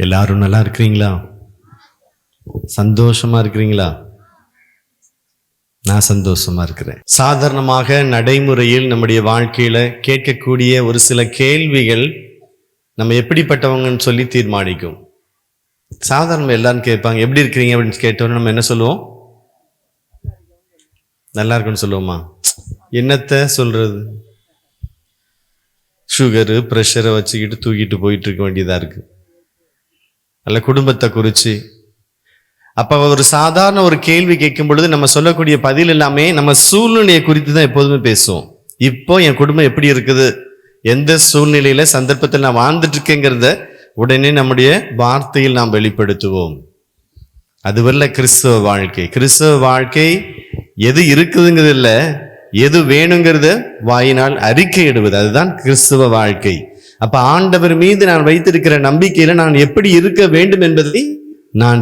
எல்லாரும் நல்லா இருக்கிறீங்களா? சந்தோஷமா இருக்கிறீங்களா? நான் சந்தோஷமா இருக்கிறேன். சாதாரணமாக நடைமுறையில் நம்முடைய வாழ்க்கையில கேட்கக்கூடிய ஒரு சில கேள்விகள் நம்ம எப்படிப்பட்டவங்கன்னு சொல்லி தீர்மானிக்கும். சாதாரண எல்லாரும் கேட்பாங்க, எப்படி இருக்கிறீங்க அப்படின்னு கேட்டோன்னு நம்ம என்ன சொல்லுவோம்? நல்லா இருக்குன்னு சொல்லுவோமா? என்னத்தை சொல்றது? சுகரு ப்ரெஷரை வச்சுக்கிட்டு தூக்கிட்டு போயிட்டு இருக்க வேண்டியதா இருக்கு. அல்ல குடும்பத்தை குறித்து. அப்போ ஒரு சாதாரண ஒரு கேள்வி கேட்கும் பொழுது நம்ம சொல்லக்கூடிய பதில் எல்லாமே நம்ம சூழ்நிலையை குறித்து தான் எப்போதுமே பேசுவோம். இப்போ என் குடும்பம் எப்படி இருக்குது, எந்த சூழ்நிலையில சந்தர்ப்பத்தில் நான் வாழ்ந்துட்டு இருக்கேங்கிறத உடனே நம்முடைய வார்த்தையில் நாம் வெளிப்படுத்துவோம். அதுவல்ல கிறிஸ்தவ வாழ்க்கை. கிறிஸ்தவ வாழ்க்கை எது இருக்குதுங்கிறது இல்லை, எது வேணுங்கிறத வாயினால் அறிக்கையிடுவது, அதுதான் கிறிஸ்தவ வாழ்க்கை. அப்ப ஆண்டவர் மீது நான் வைத்திருக்கிற நம்பிக்கையில நான் எப்படி இருக்க வேண்டும் என்பதை நான்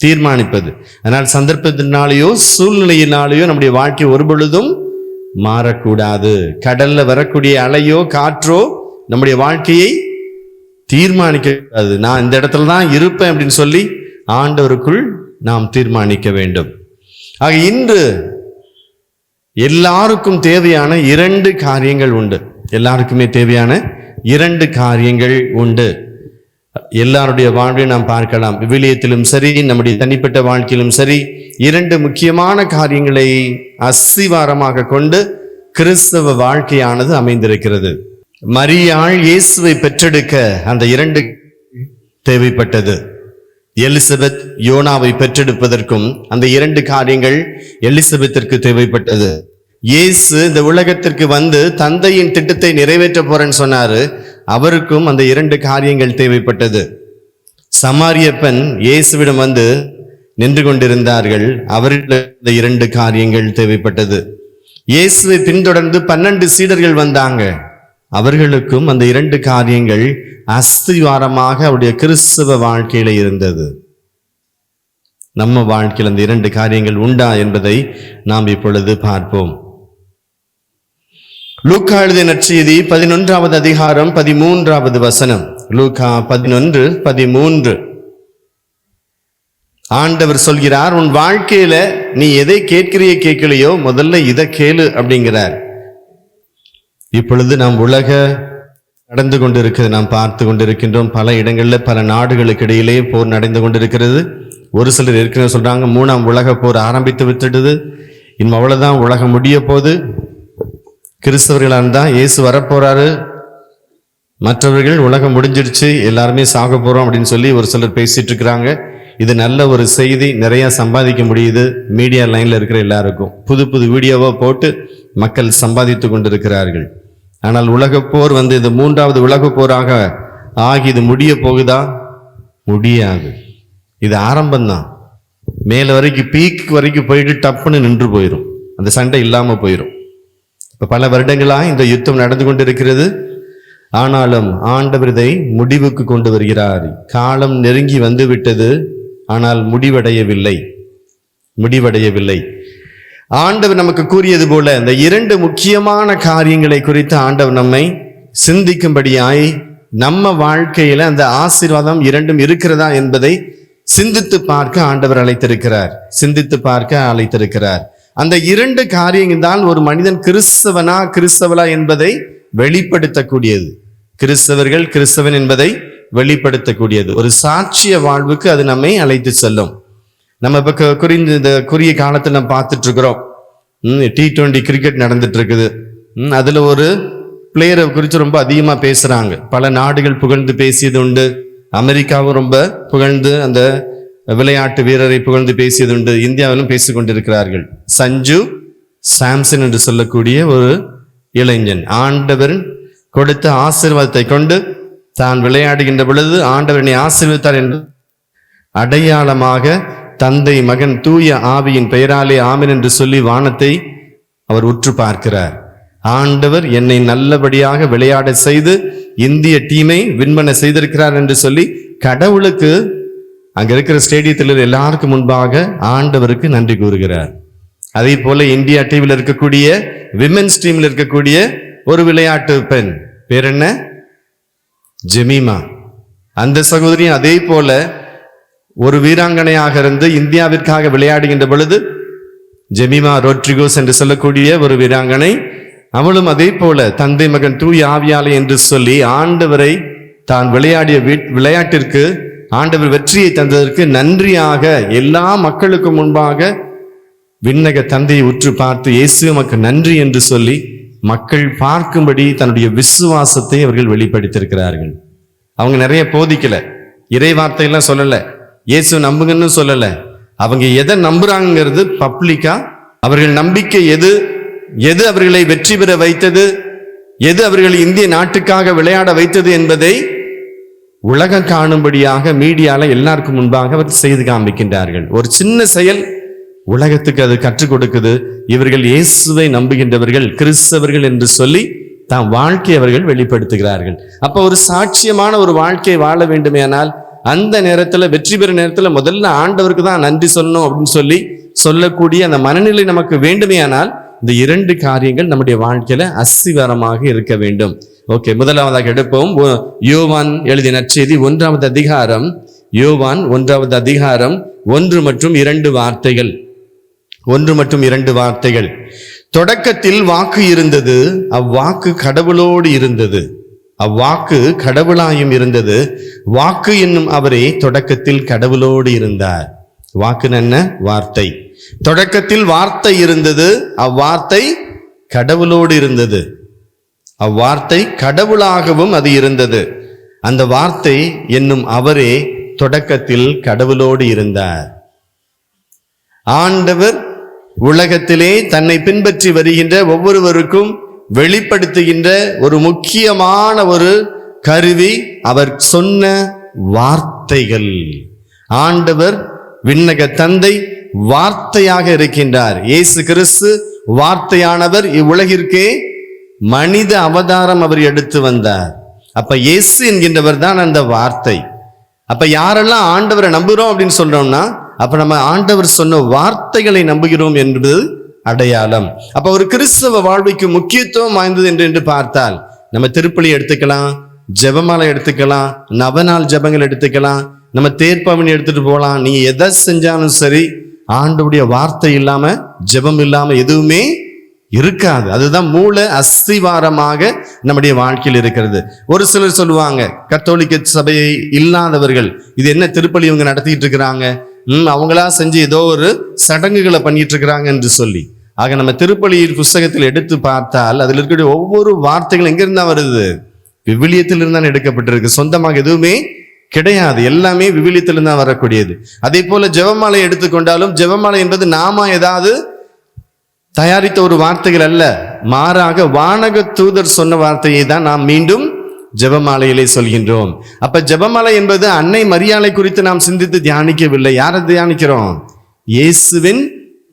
தீர்மானிப்பது. அதனால் சந்தர்ப்பத்தினாலேயோ சூழ்நிலையினாலேயோ நம்முடைய வாழ்க்கை ஒரு பொழுதும் மாறக்கூடாது. கடல்ல வரக்கூடிய அலையோ காற்றோ நம்முடைய வாழ்க்கையை தீர்மானிக்கூடாது. நான் இந்த இடத்துல தான் இருப்பேன் அப்படின்னு சொல்லி ஆண்டவருக்குள் நாம் தீர்மானிக்க வேண்டும். ஆக இன்று எல்லாருக்கும் தேவையான 2 காரியங்கள் உண்டு. எல்லாருக்குமே தேவையான 2 காரியங்கள் உண்டு. எல்லாருடைய வாழ்வையும் நாம் பார்க்கலாம். விவிலியத்திலும் சரி, நம்முடைய தனிப்பட்ட வாழ்க்கையிலும் சரி, 2 முக்கியமான காரியங்களை அஸ்திவாரமாக கொண்டு கிறிஸ்தவ வாழ்க்கையானது அமைந்திருக்கிறது. மரியாள் இயேசுவை பெற்றெடுக்க அந்த 2 தேவைப்பட்டது. எலிசபெத் யோனாவை பெற்றெடுப்பதற்கும் அந்த 2 காரியங்கள் எலிசபெத்திற்கு தேவைப்பட்டது. இயேசு இந்த உலகத்திற்கு வந்து தந்தையின் திட்டத்தை நிறைவேற்ற போறேன்னு சொன்னாரு, அவருக்கும் அந்த 2 காரியங்கள் தேவைப்பட்டது. சமாரிய பெண் இயேசுவிடம் வந்து நின்று கொண்டிருந்தார்கள், அவர்களுக்கு இந்த 2 காரியங்கள் தேவைப்பட்டது. இயேசுவை பின்தொடர்ந்து 12 சீடர்கள் வந்தாங்க, அவர்களுக்கும் அந்த 2 காரியங்கள் அஸ்திவாரமாக அவருடைய கிறிஸ்தவ வாழ்க்கையில இருந்தது. நம்ம வாழ்க்கையில் அந்த 2 காரியங்கள் உண்டா என்பதை நாம் இப்பொழுது பார்ப்போம். லூக்கா எழுதிய நற்செய்தி 11வது அதிகாரம் 13வது வசனம். லூக்கா 11:13. ஆண்டவர் சொல்கிறார், உன் வாழ்க்கையில நீ எதை கேட்கலையோ முதல்ல இதை கேளு அப்படிங்கிறார். இப்பொழுது நாம் உலக நடந்து கொண்டிருக்கிறது நாம் பார்த்து கொண்டிருக்கின்றோம். பல இடங்களில் பல நாடுகளுக்கு இடையிலே போர் நடந்து கொண்டிருக்கிறது. ஒரு சிலர் ஏற்கனவே சொல்றாங்க 3ஆம் உலக போர் ஆரம்பித்து விட்டுடுது, இன்னும் அவ்வளவுதான், உலகம் முடிய போது. கிறிஸ்தவர்களாக இருந்தா இயேசு வரப்போறாரு, மற்றவர்கள் உலகம் முடிஞ்சிடுச்சு எல்லாருமே சாக போறோம் அப்படின்னு சொல்லி ஒரு சிலர் பேசிட்டு இருக்கிறாங்க. இது நல்ல ஒரு செய்தி, நிறைய சம்பாதிக்க முடியுது. மீடியா லைன்ல இருக்கிற எல்லாருக்கும் புது புது வீடியோவா போட்டு மக்கள் சம்பாதித்து கொண்டிருக்கிறார்கள். ஆனால் உலகப்போர் இது 3வது உலக போராக ஆகி இது முடிய போகுதா? முடியாது. இது ஆரம்பம்தான். மேல வரைக்கும் பீக் வரைக்கும் போயிட்டு டப்புன்னு நின்று போயிடும், அந்த சண்டை இல்லாம போயிடும். இப்ப பல வருடங்களா இந்த யுத்தம் நடந்து கொண்டிருக்கிறது. ஆனாலும் ஆண்டவர் இதை முடிவுக்கு கொண்டு வருகிறார். காலம் நெருங்கி வந்து விட்டது, ஆனால் முடிவடையவில்லை. ஆண்டவர் நமக்கு கூறியது போல இந்த 2 முக்கியமான காரியங்களை குறித்து ஆண்டவர் நம்மை சிந்திக்கும்படியாய் நம்ம வாழ்க்கையில அந்த ஆசீர்வாதம் 2ம் இருக்கிறதா என்பதை சிந்தித்து பார்க்க ஆண்டவர் அழைத்திருக்கிறார். அந்த 2 காரியங்கள் தான் ஒரு மனிதன் கிறிஸ்தவளா என்பதை வெளிப்படுத்தக்கூடியது. கிறிஸ்தவன் என்பதை வெளிப்படுத்தக்கூடியது. ஒரு சாட்சிய வாழ்வுக்கு அது நம்மை அழைத்து செல்லும். நம்ம இப்ப இந்த குறுகிய காலத்தில் நம்ம பார்த்துட்டு இருக்கிறோம், T20 கிரிக்கெட் நடந்துட்டு இருக்குது. அதுல ஒரு பிளேயரை குறித்து ரொம்ப அதிகமா பேசுறாங்க. பல நாடுகள் புகழ்ந்து பேசியது உண்டு. அமெரிக்காவும் ரொம்ப புகழ்ந்து அந்த விளையாட்டு வீரரை புகழ்ந்து பேசியது உண்டு. இந்தியாவிலும் பேசிக் கொண்டிருக்கிறார்கள். சஞ்சு சாம்சன் என்று சொல்லக்கூடிய ஒரு இளைஞன் ஆண்டவர் கொடுத்த ஆசீர்வாதத்தை கொண்டு தான் விளையாடுகின்ற பொழுது ஆண்டவனை ஆசீர்வதித்தார் என்று அடையாளமாக தந்தை மகன் தூய ஆவியின் பெயராலே ஆமென் என்று சொல்லி வானத்தை அவர் உற்று பார்க்கிறார். ஆண்டவர் என்னை நல்லபடியாக விளையாட செய்து இந்திய டீமை வின் செய்திருக்கிறார் என்று சொல்லி கடவுளுக்கு அங்க இருக்கிற ஸ்டேடியத்தில் எல்லாருக்கும் முன்பாக ஆண்டவருக்கு நன்றி கூறுகிறார். அதே போல இந்தியா டீமில் இருக்கக்கூடிய விமென்ஸ் டீம்ல இருக்கக்கூடிய ஒரு விளையாட்டு பெண், பேர் என்ன? ஜெமீமா. அந்த சகோதரியும் அதே போல ஒரு வீராங்கனையாக இருந்து இந்தியாவிற்காக விளையாடுகின்ற பொழுது, ஜெமிமா ரோட்ரிகோஸ் என்று சொல்லக்கூடிய ஒரு வீராங்கனை, அவளும் அதே போல தந்தை மகன் தூய் ஆவியாலே என்று சொல்லி ஆண்டவரை தான் விளையாடிய விளையாட்டிற்கு ஆண்டவர் வெற்றியை தந்ததற்கு நன்றியாக எல்லா மக்களுக்கும் முன்பாக விண்ணக தந்தையை உற்று பார்த்து இயேசு உமக்கு நன்றி என்று சொல்லி மக்கள் பார்க்கும்படி தன்னுடைய விசுவாசத்தை அவர்கள் வெளிப்படுத்தியிருக்கிறார்கள். அவங்க நிறைய போதிக்கல, இறை வார்த்தையெல்லாம் சொல்லல, இயேசு நம்புங்கன்னு சொல்லல. அவங்க எதை நம்புறாங்கிறது பப்ளிக்கா, அவர்கள் நம்பிக்கை எது எது அவர்களை வெற்றி பெற வைத்தது, எது அவர்களை இந்திய நாட்டுக்காக விளையாட வைத்தது என்பதை உலகம் காணும்படியாக மீடியால எல்லாருக்கும் முன்பாக அவர் செய்து காண்பிக்கின்றார்கள். ஒரு சின்ன செயல் உலகத்துக்கு அது கற்றுக் கொடுக்குது. இவர்கள் இயேசுவை நம்புகின்றவர்கள், கிறிஸ்தவர்கள் என்று சொல்லி தாம் வாழ்க்கையை அவர்கள் வெளிப்படுத்துகிறார்கள். அப்ப ஒரு சாட்சியமான ஒரு வாழ்க்கையை வாழ வேண்டுமேனால் அந்த நேரத்துல, வெற்றி பெறும் நேரத்துல முதல்ல ஆண்டவருக்கு தான் நன்றி சொல்லணும் அப்படின்னு சொல்லக்கூடிய அந்த மனநிலை நமக்கு வேண்டுமேயானால் இந்த இரண்டு காரியங்கள் நம்முடைய வாழ்க்கையில அஸ்திவாரமாக இருக்க வேண்டும். ஓகே, முதலாவதாக எடுப்போம். யோவான் எழுதிய நற்செய்தி 1வது அதிகாரம், யோவான் 1வது அதிகாரம் 1 மற்றும் 2 வார்த்தைகள். 1 மற்றும் 2 வார்த்தைகள். தொடக்கத்தில் வாக்கு இருந்தது, அவ்வாக்கு கடவுளோடு இருந்தது, அவ்வாக்கு கடவுளாயும் இருந்தது, வாக்கு என்னும் அவரே தொடக்கத்தில் கடவுளோடு இருந்தார். வாக்கு என்ன? வார்த்தை. தொடக்கத்தில் வார்த்தை இருந்தது, அவ்வார்த்தை கடவுளோடு இருந்தது, அவ்வார்த்தை கடவுளாகவும் அது இருந்தது. அந்த வார்த்தை என்னும் அவரே தொடக்கத்தில் கடவுளோடு இருந்தார். ஆண்டவர் உலகத்திலே தன்னை பின்பற்றி வருகின்ற ஒவ்வொருவருக்கும் வெளிப்படுத்துகின்ற ஒரு முக்கியமான ஒரு கருவி அவர் சொன்ன வார்த்தைகள். ஆண்டவர் விண்ணக தந்தை வார்த்தையாக இருக்கின்றார். இயேசு கிறிஸ்து வார்த்தையானவர் இவ்வுலகிற்கே மனித அவதாரம் அவர் எடுத்து வந்தார். அப்ப இயேசு என்கின்றவர் தான் அந்த வார்த்தை. அப்ப யாரெல்லாம் ஆண்டவரை நம்புகிறோம் அப்படின்னு சொல்றோம்னா, அப்ப நம்ம ஆண்டவர் சொன்ன வார்த்தைகளை நம்புகிறோம் என்பது அடையாளம். அப்ப ஒரு கிறிஸ்தவ வாழ்வுக்கு முக்கியத்துவம் வாய்ந்தது என்று பார்த்தால் நம்ம திருப்பலி எடுத்துக்கலாம், ஜெபமாலை எடுத்துக்கலாம், நவநாள் ஜெபங்கள் எடுத்துக்கலாம், நம்ம தேர்ப்பவனி எடுத்துட்டு போகலாம். நீங்க எதை செஞ்சாலும் சரி, ஆண்டவருடைய வார்த்தை இல்லாம, ஜெபம் இல்லாம எதுவுமே இருக்காது. அதுதான் மூல அஸ்திவாரமாக நம்முடைய வாழ்க்கையில் இருக்கிறது. ஒரு சிலர் சொல்லுவாங்க, கத்தோலிக்க சபையை இல்லாதவர்கள் இது என்ன திருப்பலி இவங்க நடத்திட்டு இருக்கிறாங்க, அவங்களா செஞ்சு ஏதோ ஒரு சடங்குகளை பண்ணிட்டு இருக்கிறாங்க என்று சொல்லி. ஆக நம்ம திருப்பலி புஸ்தகத்தில் எடுத்து பார்த்தால் அதில் இருக்கக்கூடிய ஒவ்வொரு வார்த்தைகளும் எங்கிருந்தா வருது? விவிலியத்திலிருந்து எடுக்கப்பட்டிருக்கு. சொந்தமாக எதுவுமே கிடையாது, எல்லாமே விவிலியத்திலிருந்து தான் வரக்கூடியது. அதே போல ஜெபமாலை எடுத்துக்கொண்டாலும் ஜெபமாலை என்பது நாம ஏதாவது தயாரித்த ஒரு வார்த்தைகள் அல்ல, மாறாக வானக தூதர் சொன்ன வார்த்தையை தான் நாம் மீண்டும் ஜெபமாலையிலே சொல்கின்றோம். அப்ப ஜெபமாலை என்பது அன்னை மரியாளை குறித்து நாம் சிந்தித்து தியானிக்கவில்லை. யாரை தியானிக்கிறோம்? இயேசுவின்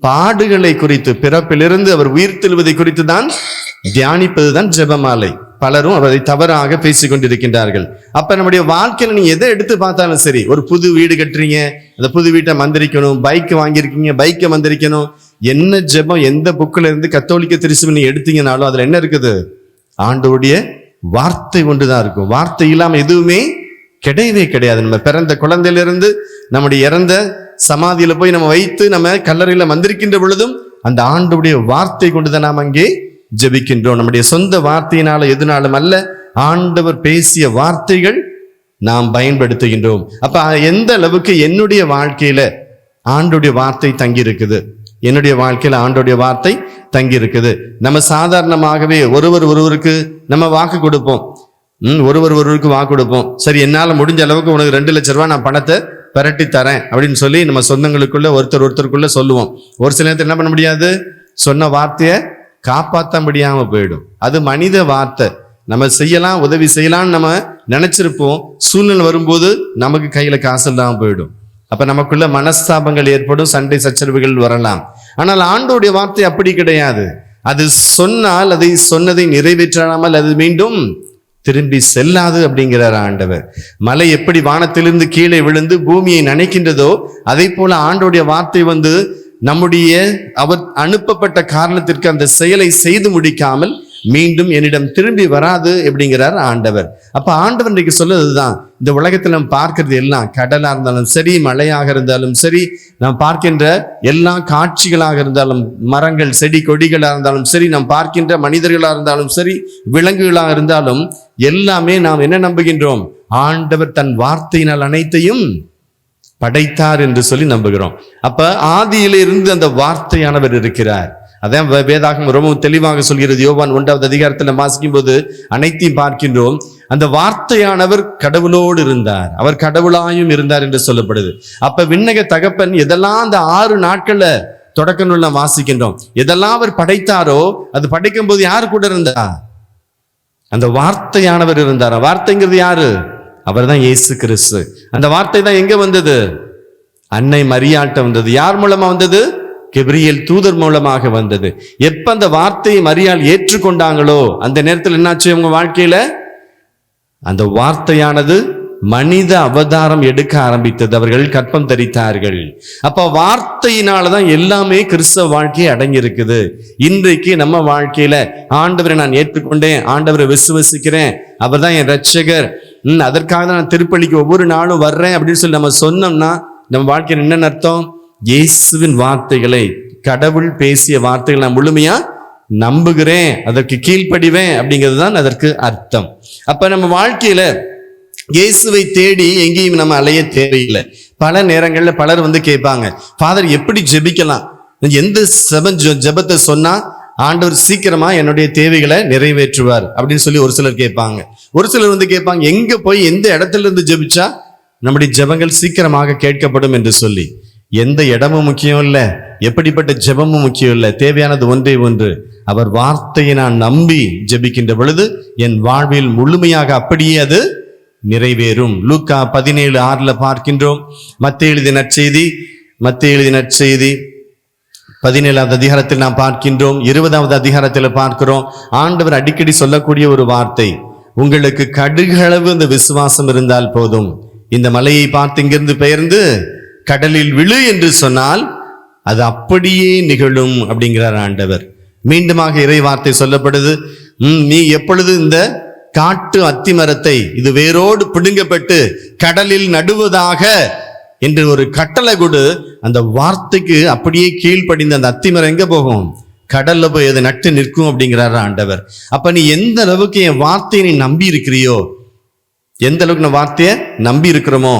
பாடுகளை குறித்து, பிறப்பிலிருந்து அவர் உயிர்த்தெழுவதை குறித்து தான் தியானிப்பதுதான் ஜெபமாலை. பலரும் அதை தவறாக பேசிக் கொண்டிருக்கின்றார்கள். அப்ப நம்முடைய வாழ்க்கையில நீங்க எதை எடுத்து பார்த்தாலும் சரி, ஒரு புது வீடு கட்டுறீங்க, அந்த புது வீட்டை மந்திரிக்கணும், பைக் வாங்கியிருக்கீங்க, பைக்கை மந்திரிக்கணும், என்ன ஜெபம் எந்த புக்கில் இருந்து கத்தோலிக்க திருச்சபை நீங்க எடுத்தீங்கனாலும் அதுல என்ன இருக்குது? ஆண்டவருடைய வார்த்தை ஒன்றுதான் இருக்கும். வார்த்தை இல்லாம எதுவுமே கிடையவே கிடையாது. நம்ம பிறந்த குழந்தையிலிருந்து நம்முடைய இறந்த சமாதியில போய் நம்ம வைத்து நம்ம கல்லறையில மந்திரிக்கின்ற பொழுதும் அந்த ஆண்டவருடைய வார்த்தை கொண்டுதான் நாம் அங்கே ஜெபிக்கின்றோம். நம்முடைய சொந்த வார்த்தையினால எதுனாலும் அல்ல, ஆண்டவர் பேசிய வார்த்தைகள் நாம் பயன்படுத்துகின்றோம். அப்ப எந்த அளவுக்கு என்னுடைய வாழ்க்கையில ஆண்டவருடைய வார்த்தை தங்கி இருக்குது, என்னுடைய வாழ்க்கையில ஆண்டவருடைய வார்த்தை தங்கி இருக்குது. நம்ம சாதாரணமாகவே ஒருவருக்கு நம்ம வாக்கு கொடுப்போம், ஒருவருக்கு வாக்கு கொடுப்போம். சரி, என்னால முடிஞ்ச அளவுக்கு உனக்கு 2 லட்சம் ரூபாய் நான் பணத்தை பெரட்டி தரேன் அப்படின்னு சொல்லி நம்ம சொந்தங்களுக்குள்ள ஒருத்தருக்குள்ள சொல்லுவோம். ஒரு சில நேரத்தில் என்ன பண்ண முடியாது, சொன்ன வார்த்தையை காப்பாற்ற முடியாம போயிடும். அது மனித வார்த்தை. நம்ம செய்யலாம், உதவி செய்யலாம்னு நம்ம நினைச்சிருப்போம், சூழ்நிலை வரும்போது நமக்கு கையில காசு இல்லாம போயிடும். அப்ப நமக்குள்ள மனஸ்தாபங்கள் ஏற்படும், சண்டை சச்சரவுகள் வரலாம். ஆனால் ஆண்டவருடைய வார்த்தை அப்படி கிடையாது. அது சொன்னால் அதை சொன்னதை நிறைவேற்றாமல் அது மீண்டும் திரும்பி செல்லாது அப்படிங்கிறார் ஆண்டவர். மலை எப்படி வானத்திலிருந்து கீழே விழுந்து பூமியை நனைக்கின்றதோ அதே போல ஆண்டவருடைய வார்த்தை அவர் அனுப்பப்பட்ட காரணத்திற்கு அந்த செயலை செய்து முடிக்காமல் மீண்டும் என்னிடம் திரும்பி வராது அப்படிங்கிறார் ஆண்டவர். அப்ப ஆண்டவர் இன்றைக்கு சொல்லுறதுதான், இந்த உலகத்தில் நம்ம பார்க்கிறது எல்லாம், கடலா இருந்தாலும் சரி, மழையாக இருந்தாலும் சரி, நாம் பார்க்கின்ற எல்லா காட்சிகளாக இருந்தாலும், மரங்கள் செடி கொடிகளாக இருந்தாலும் சரி, நாம் பார்க்கின்ற மனிதர்களாக இருந்தாலும் சரி, விலங்குகளாக இருந்தாலும் எல்லாமே நாம் என்ன நம்புகின்றோம்? ஆண்டவர் தன் வார்த்தையினால் அனைத்தையும் படைத்தார் என்று சொல்லி நம்புகிறோம். அப்ப ஆதியிலிருந்து அந்த வார்த்தையானவர் இருக்கிறார். அதான் வேதாகமம் ரொம்ப தெளிவாக சொல்கிறது. யோவான் 1வது அதிகாரத்தில் வாசிக்கும் போது அனைத்தையும் பார்க்கின்றோம். அந்த வார்த்தையானவர் கடவுளோடு இருந்தார், அவர் கடவுளாயும் இருந்தார் என்று சொல்லப்படுது. அப்ப விண்ணக தகப்பன் எதெல்லாம் அந்த 6 நாட்கள்ல தொடக்க நூல்ல வாசிக்கின்றோம், எதெல்லாம் அவர் படைத்தாரோ அது படைக்கும் போது யாரு கூட இருந்தா? அந்த வார்த்தையானவர் இருந்தார். வார்த்தைங்கிறது யாரு? அவர் தான் இயேசு கிறிஸ்து. அந்த வார்த்தை தான் எங்க வந்தது? அன்னை மரியாட்ட வந்தது. யார் மூலமா வந்தது? கெப்ரியேல் தூதர் மூலமாக வந்தது. எப்ப அந்த வார்த்தையை மரியாள் ஏற்றுக்கொண்டாங்களோ அந்த நேரத்தில் என்னாச்சு? உங்க வாழ்க்கையில அந்த வார்த்தையானது மனித அவதாரம் எடுக்க ஆரம்பித்தது. அவர்கள் கற்பம் தரித்தார்கள். அப்ப வார்த்தையினாலதான் எல்லாமே கிறிஸ்தவ வாழ்க்கையை அடங்கி இருக்குது. இன்றைக்கு நம்ம வாழ்க்கையில ஆண்டவரை நான் ஏற்றுக்கொண்டேன், ஆண்டவரை விசுவசிக்கிறேன், அவர் தான் என் ரட்சகர், அதற்காக தான் நான் திருப்பலிக்கு ஒவ்வொரு நாளும் வர்றேன் அப்படின்னு சொல்லி நம்ம சொன்னோம்னா நம்ம வாழ்க்கையில் என்ன அர்த்தம்? இயேசுவின் வார்த்தைகளை, கடவுள் பேசிய வார்த்தைகளை நான் முழுமையா நம்புகிறேன், அதற்கு கீழ்ப்படிவேன் அப்படிங்கிறது தான் அதற்கு அர்த்தம். அப்ப நம்ம வாழ்க்கையில இயேசுவை தேடி எங்கேயும் நம்ம அலைய தேவையில்லை. பல நேரங்கள்ல பலர் கேட்பாங்க, ஃபாதர் எப்படி ஜெபிக்கலாம், எந்த ஜெபத்தை சொன்னா ஆண்டவர் சீக்கிரமா என்னுடைய தேவைகளை நிறைவேற்றுவார் அப்படின்னு சொல்லி ஒரு சிலர் கேட்பாங்க. ஒரு சிலர் கேட்பாங்க, எங்க போய் எந்த இடத்துல இருந்து ஜெபிச்சா நம்முடைய ஜெபங்கள் சீக்கிரமாக கேட்கப்படும் என்று சொல்லி. எந்த இடமும் முக்கியம் இல்லை, எப்படிப்பட்ட ஜெபமும் முக்கியம் இல்லை. தேவையானது ஒன்றே ஒன்று, அவர் வார்த்தையை நான் நம்பி ஜெபிக்கின்ற பொழுது என் வாழ்வில் முழுமையாக அப்படியே அது நிறைவேறும். லூக்கா 17:6 பார்க்கின்றோம். மத்தேயு எழுதிய நற்செய்தி 17வது அதிகாரத்தில் நாம் பார்க்கின்றோம். 20வது அதிகாரத்தில் பார்க்கிறோம். ஆண்டவர் அடிக்கடி சொல்லக்கூடிய ஒரு வார்த்தை, உங்களுக்கு கடுகளவு இந்த விசுவாசம் இருந்தால் போதும், இந்த மலையை பார்த்து இங்கிருந்து பெயர்ந்து கடலில் விழு என்று சொன்னால் அது அப்படியே நிகழும் அப்படிங்கிறார் ஆண்டவர். மீண்டுமாக இறை வார்த்தை சொல்லப்படுது, நீ எப்பொழுது இந்த காட்டு அத்தி மரத்தை இது வேரோடு பிடுங்கப்பட்டு கடலில் நடுவதாக என்று ஒரு கட்டளை கொடு, அந்த வார்த்தைக்கு அப்படியே கீழ்ப்படிந்த அந்த அத்தி மரம் எங்க போகும்? கடல்ல போய் அதை நட்டு நிற்கும் அப்படிங்கிறார் ஆண்டவர். அப்ப நீ எந்த அளவுக்கு என் வார்த்தையை நீ நம்பி இருக்கிறியோ, எந்த அளவுக்கு நம்ம வார்த்தையை நம்பி இருக்கிறோமோ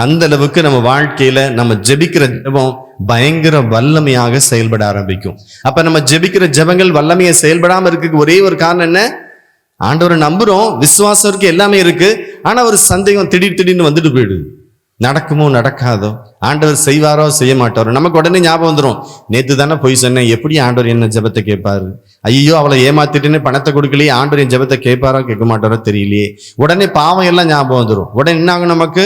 அந்த அளவுக்கு நம்ம வாழ்க்கையில நம்ம ஜெபிக்கிற ஜெபம் பயங்கர வல்லமையாக செயல்பட ஆரம்பிக்கும். அப்ப நம்ம ஜெபிக்கிற ஜெபங்கள் வல்லமையை செயல்படாம இருக்க ஒரே ஒரு காரணம் என்ன? ஆண்டவரை நம்புறோம், விசுவாசம் இருக்கு, எல்லாமே இருக்கு, ஆனா ஒரு சந்தேகம் திடீர்னு வந்துட்டு போயிடுது. நடக்குமோ நடக்காதோ, ஆண்டவர் செய்வாரோ செய்ய மாட்டாரோ. நமக்கு உடனே ஞாபகம் வந்துடும், நேத்து தானே போய் சொன்னேன், எப்படி ஆண்டவர் என்ன ஜெபத்தை கேட்பாரு? ஐயோ அவளை ஏமாத்திட்டுன்னு பணத்தை கொடுக்கலையே, ஆண்டவர் என் ஜெபத்தை கேட்பாரோ கேட்க மாட்டாரோ தெரியலையே. உடனே பாவம் எல்லாம் ஞாபகம் வந்துடும். உடனே என்ன ஆகும்? நமக்கு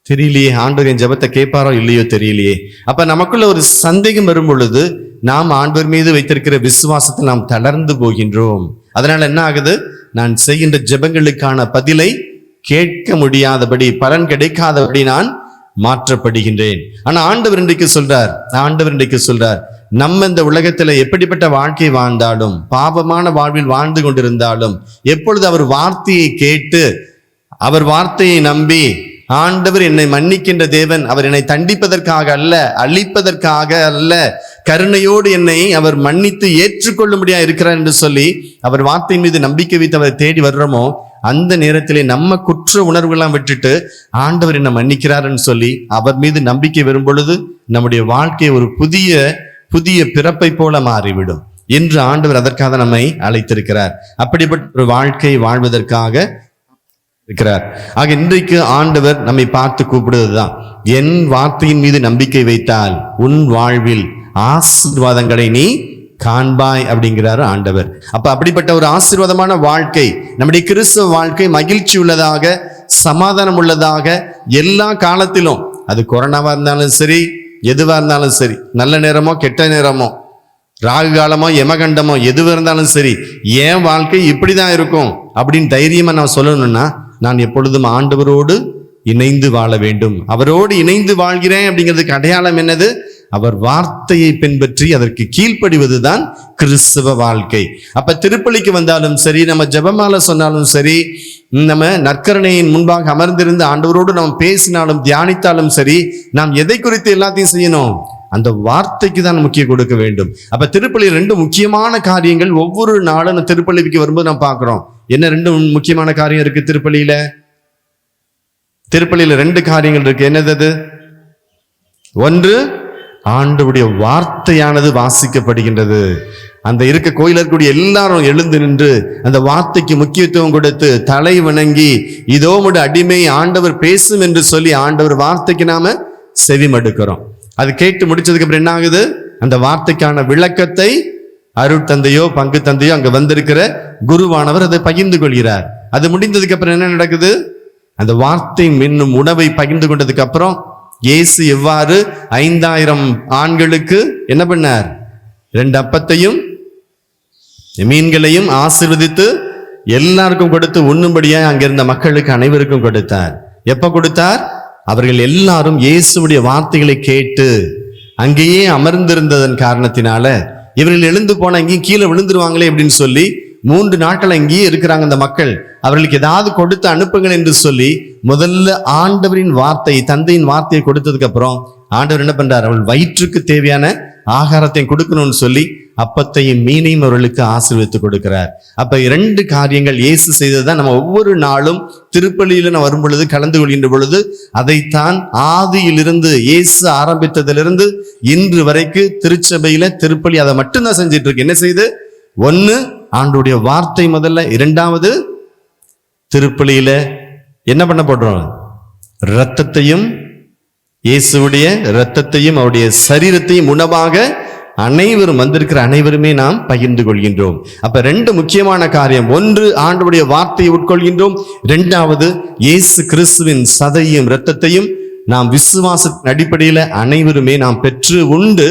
தெரியலையே, ஆண்டவர் என் ஜெபத்தை கேட்பாரோ இல்லையோ தெரியலையே. அப்ப நமக்குள்ள ஒரு சந்தேகம் வரும் பொழுது நாம் ஆண்டவர் மீது வைத்திருக்கிற விசுவாசத்தை நாம் தளர்ந்து போகின்றோம். அதனால என்ன ஆகுது? நான் செய்கின்ற ஜெபங்களுக்கான பதிலை கேட்க முடியாதபடி, பலன் கிடைக்காதபடி நான் மாற்றப்படுகின்றேன். ஆனா ஆண்டவர் இன்றைக்கு சொல்றார், நம்ம இந்த உலகத்துல எப்படிப்பட்ட வாழ்க்கை வாழ்ந்தாலும், பாவமான வாழ்வில் வாழ்ந்து கொண்டிருந்தாலும், எப்பொழுது அவர் வார்த்தையை கேட்டு அவர் வார்த்தையை நம்பி, ஆண்டவர் என்னை மன்னிக்கின்ற தேவன், அவர் என்னை தண்டிப்பதற்காக அல்ல, அழிப்பதற்காக அல்ல, கருணையோடு என்னை அவர் மன்னித்து ஏற்றுக்கொள்ளும்படியா இருக்கிறார் என்று சொல்லி அவர் வார்த்தையின் மீது நம்பிக்கை வைத்து அவரை தேடி வர்றோமோ, அந்த நேரத்திலே நம்ம குற்ற உணர்வுகள்லாம் விட்டுட்டு ஆண்டவர் என்ன மன்னிக்கிறார்ன்னு சொல்லி அவர் மீது நம்பிக்கை வரும் பொழுது நம்முடைய வாழ்க்கை ஒரு புதிய பிறப்பை போல மாறிவிடும் என்று ஆண்டவர் அதற்காக நம்மை அழைத்திருக்கிறார். அப்படிப்பட்ட ஒரு வாழ்க்கை வாழ்வதற்காக இருக்கிறார். ஆக இன்றைக்கு ஆண்டவர் நம்மை பார்த்து கூப்பிடுவதுதான், என் வார்த்தையின் மீது நம்பிக்கை வைத்தால் உன் வாழ்வில் ஆசீர்வாதங்களை நீ காண்பாய் அப்படிங்கிறாரு ஆண்டவர். அப்ப அப்படிப்பட்ட ஒரு ஆசீர்வாதமான வாழ்க்கை, நம்முடைய கிறிஸ்தவ வாழ்க்கை மகிழ்ச்சி உள்ளதாக, சமாதானம் உள்ளதாக, எல்லா காலத்திலும், அது கொரோனாவா இருந்தாலும் சரி, எதுவா இருந்தாலும் சரி, நல்ல நேரமோ கெட்ட நேரமோ, ராகு காலமோ யமகண்டமோ, எதுவாக இருந்தாலும் சரி, என் வாழ்க்கை இப்படிதான் இருக்கும் அப்படின்னு தைரியமா நான் சொல்லணும்னா, நான் எப்பொழுதும் ஆண்டவரோடு இணைந்து வாழ வேண்டும். அவரோடு இணைந்து வாழ்கிறேன் அப்படிங்கிறதுக்கு அடையாளம் என்னது? அவர் வார்த்தையை பின்பற்றி அதற்கு கீழ்ப்படிவதுதான் கிறிஸ்தவ வாழ்க்கை. அப்ப திருப்பலிக்கு வந்தாலும் சரி, நம்ம ஜெபமாலை சொன்னாலும் சரி, நம்ம நற்கரணையின் முன்பாக அமர்ந்திருந்து ஆண்டவரோடு நாம் பேசினாலும் தியானித்தாலும் சரி, நாம் எதை குறித்து எல்லாத்தையும் செய்யணும்? அந்த வார்த்தைக்கு தான் முக்கியம் கொடுக்க வேண்டும். அப்ப திருப்பலி ரெண்டு முக்கியமான காரியங்கள் ஒவ்வொரு நாளும் திருப்பலிக்கு வரும்போது நாம் பார்க்கிறோம். என்ன ரெண்டு முக்கியமான காரியம் இருக்கு திருப்பலியில? திருப்பலியில ரெண்டு காரியங்கள் இருக்கு. என்னது? ஒன்று, ஆண்டவருடைய வார்த்தையானது வாசிக்கப்படுகின்றது. அந்த இருக்க கோயில இருக்கக்கூடிய எல்லாரும் எழுந்து நின்று அந்த வார்த்தைக்கு முக்கியத்துவம் கொடுத்து தலை வணங்கி, இதோ உம்முடைய அடிமை ஆண்டவர் பேசும் என்று சொல்லி ஆண்டவர் வார்த்தைக்கு நாம செவிமடுக்கிறோம். அது கேட்டு முடிச்சதுக்கு அப்புறம் என்ன ஆகுது? அந்த வார்த்தைக்கான விளக்கத்தை அருட்தந்தையோ பங்கு தந்தையோ அங்க வந்திருக்கிற குருவானவர் அதை பகிர்ந்து கொள்கிறார். அது முடிந்ததுக்கு அப்புறம் என்ன நடக்குது? அந்த வார்த்தை என்னும் உணவை பகிர்ந்து கொண்டதுக்கு அப்புறம் இயேசு எவ்வாறு 5000 ஆண்களுக்கு என்ன பண்ணார்? 2 அப்பத்தையும் மீன்களையும் ஆசீர்வதித்து எல்லாருக்கும் கொடுத்து உண்ணும்படியா அங்கிருந்த மக்களுக்கு அனைவருக்கும் கொடுத்தார். எப்ப கொடுத்தார்? அவர்கள் எல்லாரும் இயேசுடைய வார்த்தைகளை கேட்டு அங்கேயே அமர்ந்திருந்ததன் காரணத்தினால, இவர்கள் எழுந்து போனா இங்கேயும் கீழே விழுந்துருவாங்களே அப்படின்னு சொல்லி 3 நாட்கள் அங்கேயே இருக்கிறாங்க அந்த மக்கள். அவர்களுக்கு ஏதாவது கொடுத்து அனுப்புங்கள் என்று சொல்லி முதல்ல ஆண்டவரின் வார்த்தை, தந்தையின் வார்த்தையை கொடுத்ததுக்கு அப்புறம் ஆண்டவர் என்ன பண்றார்? அவர்கள் வயிற்றுக்கு தேவையான ஆகாரத்தை கொடுக்கணும்னு சொல்லி அப்பத்தையும் மீனையும் அவர்களுக்கு ஆசீர்வதித்து கொடுக்கிறார். அப்ப 2 காரியங்கள் இயேசு செய்ததுதான் நம்ம ஒவ்வொரு நாளும் திருப்பலியில நான் வரும் பொழுது கலந்து கொள்கின்ற பொழுது அதைத்தான் ஆதியிலிருந்து இயேசு ஆரம்பித்ததிலிருந்து இன்று வரைக்கு திருச்சபையில திருப்பலி அதை மட்டும்தான் செஞ்சிட்டு இருக்கு. என்ன செய்து? 1, ஆண்டவருடைய வார்த்தை முதல்ல. 2வது, திருப்பலியில என்ன பண்ண போடுறோம்? இரத்தத்தையும், இயேசுடைய இரத்தத்தையும் அவருடைய சரீரத்தையும் உணவாக அனைவரும் வந்திருக்கிற அனைவருமே நாம் பகிர்ந்து கொள்கின்றோம். அப்ப 2 முக்கியமான காரியம். 1, ஆண்டவருடைய வார்த்தையை உட்கொள்கின்றோம். 2வது, இயேசு கிறிஸ்துவின் சதையும் இரத்தத்தையும் நாம் விசுவாசத்தின் அடிப்படையில அனைவருமே நாம் பெற்று உண்டு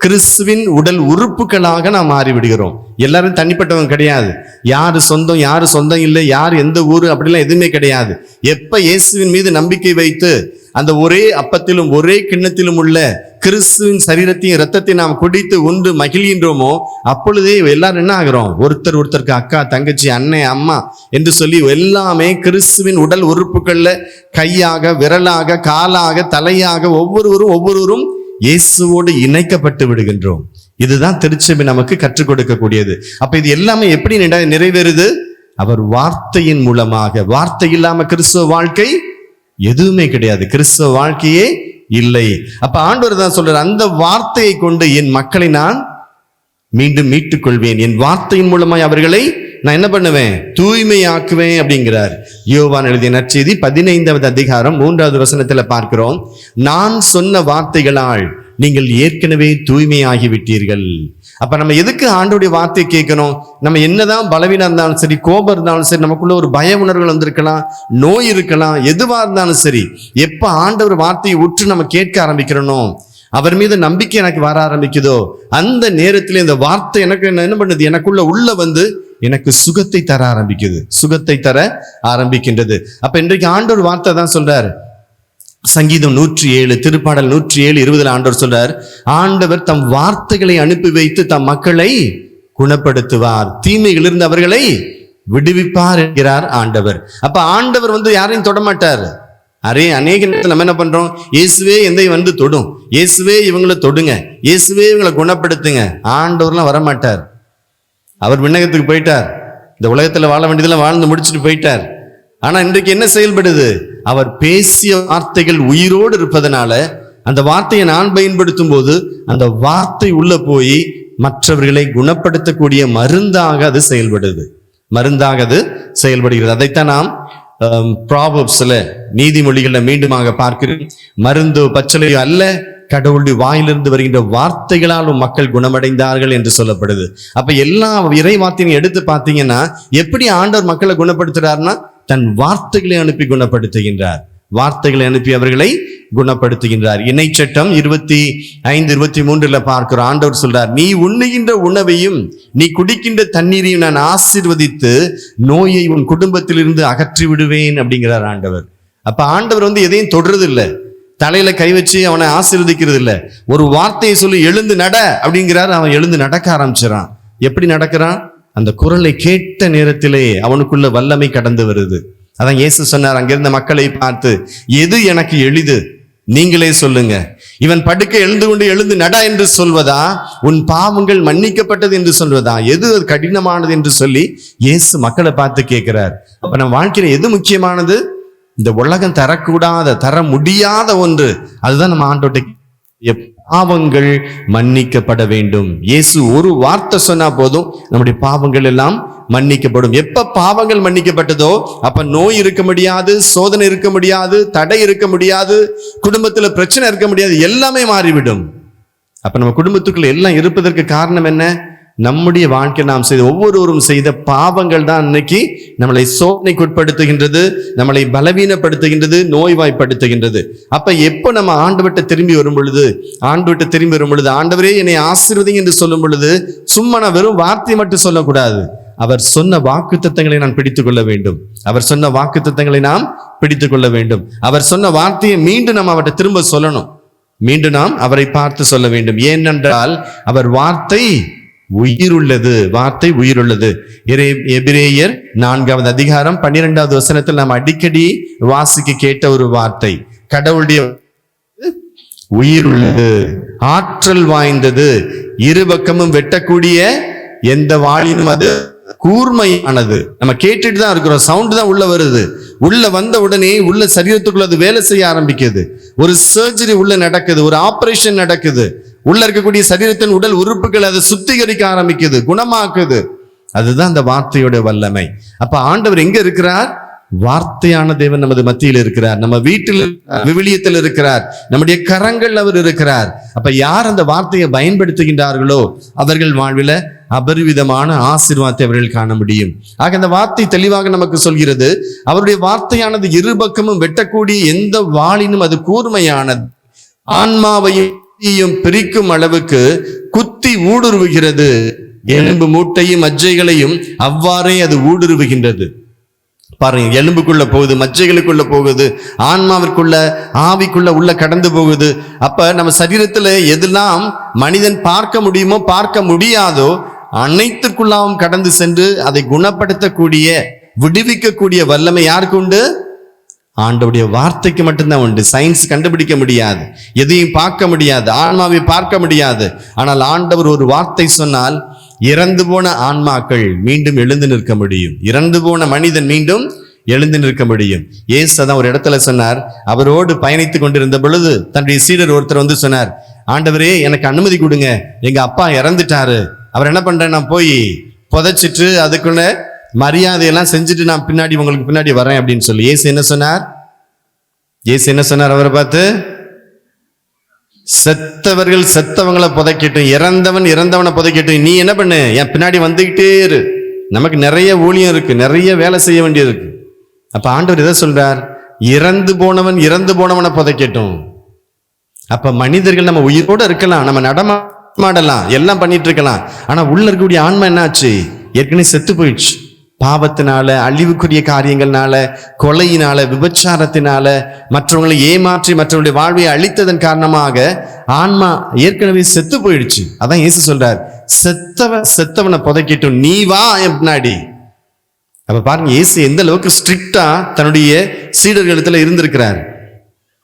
கிறிஸ்துவின் உடல் உறுப்புகளாக நாம் மாறிவிடுகிறோம். எல்லாரும் தனிப்பட்டவங்க கிடையாது. யாரு சொந்தம் யாரு சொந்தம் இல்லை, யார் எந்த ஊரு அப்படிலாம் எதுவுமே கிடையாது. எப்ப இயேசுவின் மீது நம்பிக்கை வைத்து அந்த ஒரே அப்பத்திலும் ஒரே கிண்ணத்திலும் உள்ள கிறிஸ்துவின் சரீரத்தையும் இரத்தத்தையும் நாம் குடித்து உண்டு மகிழ்கின்றோமோ அப்பொழுதே எல்லாரும் என்ன ஆகிறோம்? ஒருத்தருக்கு அக்கா, தங்கச்சி, அண்ணன், அம்மா என்று சொல்லி எல்லாமே கிறிஸ்துவின் உடல் உறுப்புகள்ல கையாக, விரலாக, காலாக, தலையாக ஒவ்வொருவரும் இயேசுவோடு இணைக்கப்பட்டு விடுகின்றோம். இதுதான் திருச்சபை நமக்கு கற்றுக் கொடுக்கக்கூடியது. அப்ப இது எல்லாமே எப்படி நிறைவேறுது? அவர் வார்த்தையின் மூலமாக. வார்த்தை இல்லாம கிறிஸ்துவ வாழ்க்கை எதுவுமே கிடையாது. கிறிஸ்துவ வாழ்க்கையே இல்லை. அப்ப ஆண்டவர் தான் சொல்றார், அந்த வார்த்தையை கொண்டு என் மக்களை நான் மீண்டும் மீட்டுக் கொள்வேன். என் வார்த்தையின் மூலமாய் அவர்களை நான் என்ன பண்ணுவேன்? தூய்மையாக்குவேன் அப்படிங்கிறார். யோவான் எழுதிய நற்செய்தி 15வது அதிகாரம் 3வது வசனத்துல பார்க்கிறோம், நான் சொன்ன வார்த்தைகளால் நீங்கள் ஏற்கனவே தூய்மையாகி விட்டீர்கள். அப்ப நம்ம எதுக்கு ஆண்டவருடைய வார்த்தையை கேட்கணும்? நம்ம என்னதான் பலவீனம் இருந்தாலும் சரி, கோபம் இருந்தாலும் சரி, நமக்குள்ள ஒரு பய உணர்வுகள் வந்திருக்கலாம், நோய் இருக்கலாம், எதுவா இருந்தாலும் சரி, எப்ப ஆண்டவர் வார்த்தையை உற்று நம்ம கேட்க ஆரம்பிக்கிறோனோ, அவர் மீது நம்பிக்கை எனக்கு வர ஆரம்பிக்குதோ, அந்த நேரத்தில் இந்த வார்த்தை எனக்கு என்ன பண்ணுது? எனக்குள்ள உள்ள வந்து எனக்கு சுகத்தை தர ஆரம்பிக்குது, சுகத்தை தர ஆரம்பிக்கின்றது. அப்ப இன்றைக்கு ஆண்டவர் வார்த்தை தான் சொல்றார். சங்கீதம் 107 திருப்பாடல் 107:20 ஆண்டவர் சொல்றார், ஆண்டவர் தம் வார்த்தைகளை அனுப்பி வைத்து தம் மக்களை குணப்படுத்துவார், தீமைகளிலிருந்து அவர்களை விடுவிப்பார் என்கிறார் ஆண்டவர். அப்ப ஆண்டவர் யாரையும் தொடமாட்டார். அநேக நேரத்தில் நம்ம என்ன பண்றோம்? இயேசுவே எந்தையும் வந்து தொடும், இயேசுவே இவங்களை தொடுங்க, இயேசுவே இவங்களை குணப்படுத்துங்க. ஆண்டவர்லாம் வரமாட்டார். அவர் விண்ணகத்துக்கு போயிட்டார், இந்த உலகத்துல வாழ வேண்டியதெல்லாம் வாழ்ந்து முடிச்சுட்டு போயிட்டார். ஆனா இன்றைக்கு என்ன செயல்படுது? அவர் பேசிய வார்த்தைகள் உயிரோடு இருப்பதனால அந்த வார்த்தையை நான் பயன்படுத்தும் போது அந்த வார்த்தை உள்ள போய் மற்றவர்களை குணப்படுத்தக்கூடிய மருந்தாக அது செயல்படுது, மருந்தாக அது செயல்படுகிறது. அதைத்தான் நாம் ப்ராவர்ப்ஸ்ல, நீதிமொழிகள்ல மீண்டுமாக பார்க்கிறோம். மருந்தோ பச்சளையோ அல்ல, கடவுளுடைய வாயிலிருந்து வருகின்ற வார்த்தைகளாலும் மக்கள் குணமடைந்தார்கள் என்று சொல்லப்படுது. அப்ப எல்லா இறை வார்த்தையும் எடுத்து பார்த்தீங்கன்னா எப்படி ஆண்டவர் மக்களை குணப்படுத்துறாருன்னா, தன் வார்த்தைகளை அனுப்பி குணப்படுத்துகின்றார், வார்த்தைகளை அனுப்பி அவர்களை குணப்படுத்துகின்றார். இணைச்சட்டம் 25:23 பார்க்கிறோம். ஆண்டவர் சொல்றார், நீ உண்ணுகின்ற உணவையும் நீ குடிக்கின்ற தண்ணீரையும் நான் ஆசீர்வதித்து நோயை உன் குடும்பத்திலிருந்து அகற்றி விடுவேன் அப்படிங்கிறார் ஆண்டவர். அப்ப ஆண்டவர் எதையும் தொடர்றது இல்லை. தலையில கை வச்சு அவனை ஆசீர்வதிக்கிறது இல்ல. ஒரு வார்த்தையை சொல்லி எழுந்து நட அப்படிங்கிறார். அவன் எழுந்து நடக்க ஆரம்பிச்சிடறான். எப்படி நடக்கிறான்? அந்த குரலை கேட்ட நேரத்திலே அவனுக்குள்ள வல்லமை கடந்து வருது. அதான் இயேசு சொன்னார் அங்கிருந்த மக்களை பார்த்து, எது எனக்கு எளிது நீங்களே சொல்லுங்க. இவன் படுக்க எழுந்து நட என்று சொல்வதா, உன் பாவங்கள் மன்னிக்கப்பட்டது என்று சொல்வதா, எது கடினமானது என்று சொல்லி இயேசு மக்களை பார்த்து கேட்கிறார். அப்ப நம்ம வாழ்க்கையில எது முக்கியமானது? இந்த உலகம் தரக்கூடாத, தர முடியாத ஒன்று. அதுதான் நம்ம ஆண்டவர்கிட்ட பாவங்கள் மன்னிக்கப்பட வேண்டும். இயேசு ஒரு வார்த்தை சொன்னா போதும் நம்முடைய பாவங்கள் எல்லாம் மன்னிக்கப்படும். எப்ப பாவங்கள் மன்னிக்கப்பட்டதோ அப்ப நோய் இருக்க முடியாது, சோதனை இருக்க முடியாது, தடை இருக்க முடியாது, குடும்பத்துல பிரச்சனை இருக்க முடியாது, எல்லாமே மாறிவிடும். அப்ப நம்ம குடும்பத்துக்குள்ள எல்லாம் இருப்பதற்கு காரணம் என்ன? நம்முடைய வாழ்க்கை நாம் செய்த ஒவ்வொருவரும் செய்த பாவங்கள் தான் இன்னைக்கு நம்மளை சோதனைக்குட்படுத்துகின்றது, நம்மளை பலவீனப்படுத்துகின்றது, நோய்வாய்ப்படுத்துகின்றது. அப்ப எப்போ நம்ம ஆண்டவர்கிட்ட திரும்பி வரும் பொழுது, ஆண்டவரே என்னை ஆசீர்வதிங்க என்று சொல்லும் பொழுது, சும்மா நான் வெறும் வார்த்தை மட்டும் சொல்லக்கூடாது. அவர் சொன்ன வாக்குத்தத்தங்களை நான் பிடித்துக் கொள்ள வேண்டும். அவர் சொன்ன வாக்குத்தத்தங்களை நாம் பிடித்துக் கொள்ள வேண்டும். அவர் சொன்ன வார்த்தையை மீண்டும் நாம் அவர்கிட்ட திரும்ப சொல்லணும். மீண்டும் நாம் அவரை பார்த்து சொல்ல வேண்டும். ஏனென்றால் அவர் வார்த்தை உயிருள்ளது. வார்த்தை உயிருள்ளது. எபிரேயர் 4வது அதிகாரம் 12வது வசனத்தில் நாம் அடிக்கடி வாசிக்க கேட்ட ஒரு வார்த்தை, கடவுளுடைய உயிருள்ளது, ஆற்றல் வாய்ந்தது, இரு பக்கமும் வெட்டக்கூடிய எந்த வாளினும் அது கூர்மையானது. நம்ம கேட்டுட்டு தான் இருக்கிறோம், சவுண்ட் தான் உள்ள வருது. உள்ள வந்த உடனே உள்ள சரீரத்துக்குள்ள அது வேலை செய்ய ஆரம்பிக்குது. ஒரு சர்ஜரி உள்ள நடக்குது, ஒரு ஆபரேஷன் நடக்குது. உள்ள இருக்கக்கூடிய சரீரத்தின் உடல் உறுப்புகள் அதை சுத்திகரிக்க ஆரம்பிக்குது, குணமாக்குது. அதுதான் அந்த வார்த்தையோட வல்லமை. அப்ப ஆண்டவர் எங்க இருக்கிறார்? வார்த்தையான தேவன் நமது மத்தியில் இருக்கிறார், நம்ம வீட்டில் விவிலியத்தில் இருக்கிறார், நம்முடைய கரங்கள் அவர் இருக்கிறார். அப்ப யார் அந்த வார்த்தையை பயன்படுத்துகின்றார்களோ அவர்கள் வாழ்வில அபரிவிதமான ஆசீர்வாதத்தை அவர்கள் காண முடியும். ஆக அந்த வார்த்தை தெளிவாக நமக்கு சொல்கிறது, அவருடைய வார்த்தையானது இரு பக்கமும் வெட்டக்கூடிய எந்த வாளினும் அது கூர்மையானது, ஆன்மாவையும் பிரிக்கும் அளவுக்கு குத்தி ஊடுருவுகிறது, எலும்பு மூட்டையும் மஜ்ஜைகளையும் அவ்வாறே அது ஊடுருவுகின்றது. பாருங்க, எலும்புக்குள்ள போகுது, மஜ்ஜைகளுக்குள்ள போகுது, ஆன்மாவிற்குள்ள ஆவிக்குள்ள உள்ள கடந்து போகுது. அப்ப நம்ம சரீரத்துல எதெல்லாம் மனிதன் பார்க்க முடியுமோ பார்க்க முடியாதோ அனைத்திற்குள்ளாவும் கடந்து சென்று அதை குணப்படுத்தக்கூடிய விடுவிக்கக்கூடிய வல்லமை யாருக்கு உண்டு? ஆண்டவருடைய வார்த்தைக்கு மட்டும்தான் உண்டு. சயின்ஸ் கண்டுபிடிக்க முடியாது, எதையும் பார்க்க முடியாது, ஆன்மாவை பார்க்க முடியாது. ஆனால் ஆண்டவர் ஒரு வார்த்தை சொன்னால் இறந்து போன ஆன்மாக்கள் மீண்டும் எழுந்து நிற்க முடியும், இறந்து போன மனிதன் மீண்டும் எழுந்து நிற்க முடியும். இயேசு தான் ஒரு இடத்துல சொன்னார், அவரோடு பயணித்து கொண்டிருந்த பொழுது தன்னுடைய சீடர் ஒருத்தர் வந்து சொன்னார், ஆண்டவரே எனக்கு அனுமதி கொடுங்க, எங்க அப்பா இறந்துட்டாரு, அவர் என்ன பண்றேன், நான் போய் புதைச்சிட்டு அதுக்குள்ள மரியாதையெல்லாம் செஞ்சுட்டு நான் உங்களுக்கு பின்னாடி வரேன் அப்படின்னு சொல்லி. இயேசு என்ன சொன்னார்? அவரை பார்த்து, செத்தவர்கள் செத்தவங்களை புதைக்கட்டும், இறந்தவனை புதைக்கட்டும், நீ என்ன பண்ணு, என் பின்னாடி வந்துகிட்டே இரு. நமக்கு நிறைய ஊழியம் இருக்கு, நிறைய வேலை செய்ய வேண்டியது இருக்கு. அப்ப ஆண்டவர் எதை சொல்றார்? இறந்து போனவனை புதைக்கட்டும். அப்ப மனிதர்கள் நம்ம உயிரோட இருக்கலாம், நம்ம நடமாடலாம், எல்லாம் பண்ணிட்டு இருக்கலாம். ஆனா உள்ள இருக்கக்கூடிய ஆன்மா என்ன ஆச்சு? ஏற்கனவே செத்து போயிடுச்சு. பாவத்தினால, அழிவுக்குரிய காரியங்கள்னால, கொலையினால, விபச்சாரத்தினால, மற்றவங்களை ஏமாற்றி மற்றவங்களுடைய வாழ்வை அழித்ததன் காரணமாக ஆன்மா ஏற்கனவே செத்து போயிடுச்சு. அதான் இயேசு சொல்றார், செத்தவனை புதைக்கட்டும், நீ வா என் பின்னாடி. அப்ப பாருங்க, இயேசு எந்த அளவுக்கு ஸ்ட்ரிக்டா தன்னுடைய சீடர்களிடத்துல இருந்திருக்கிறார்.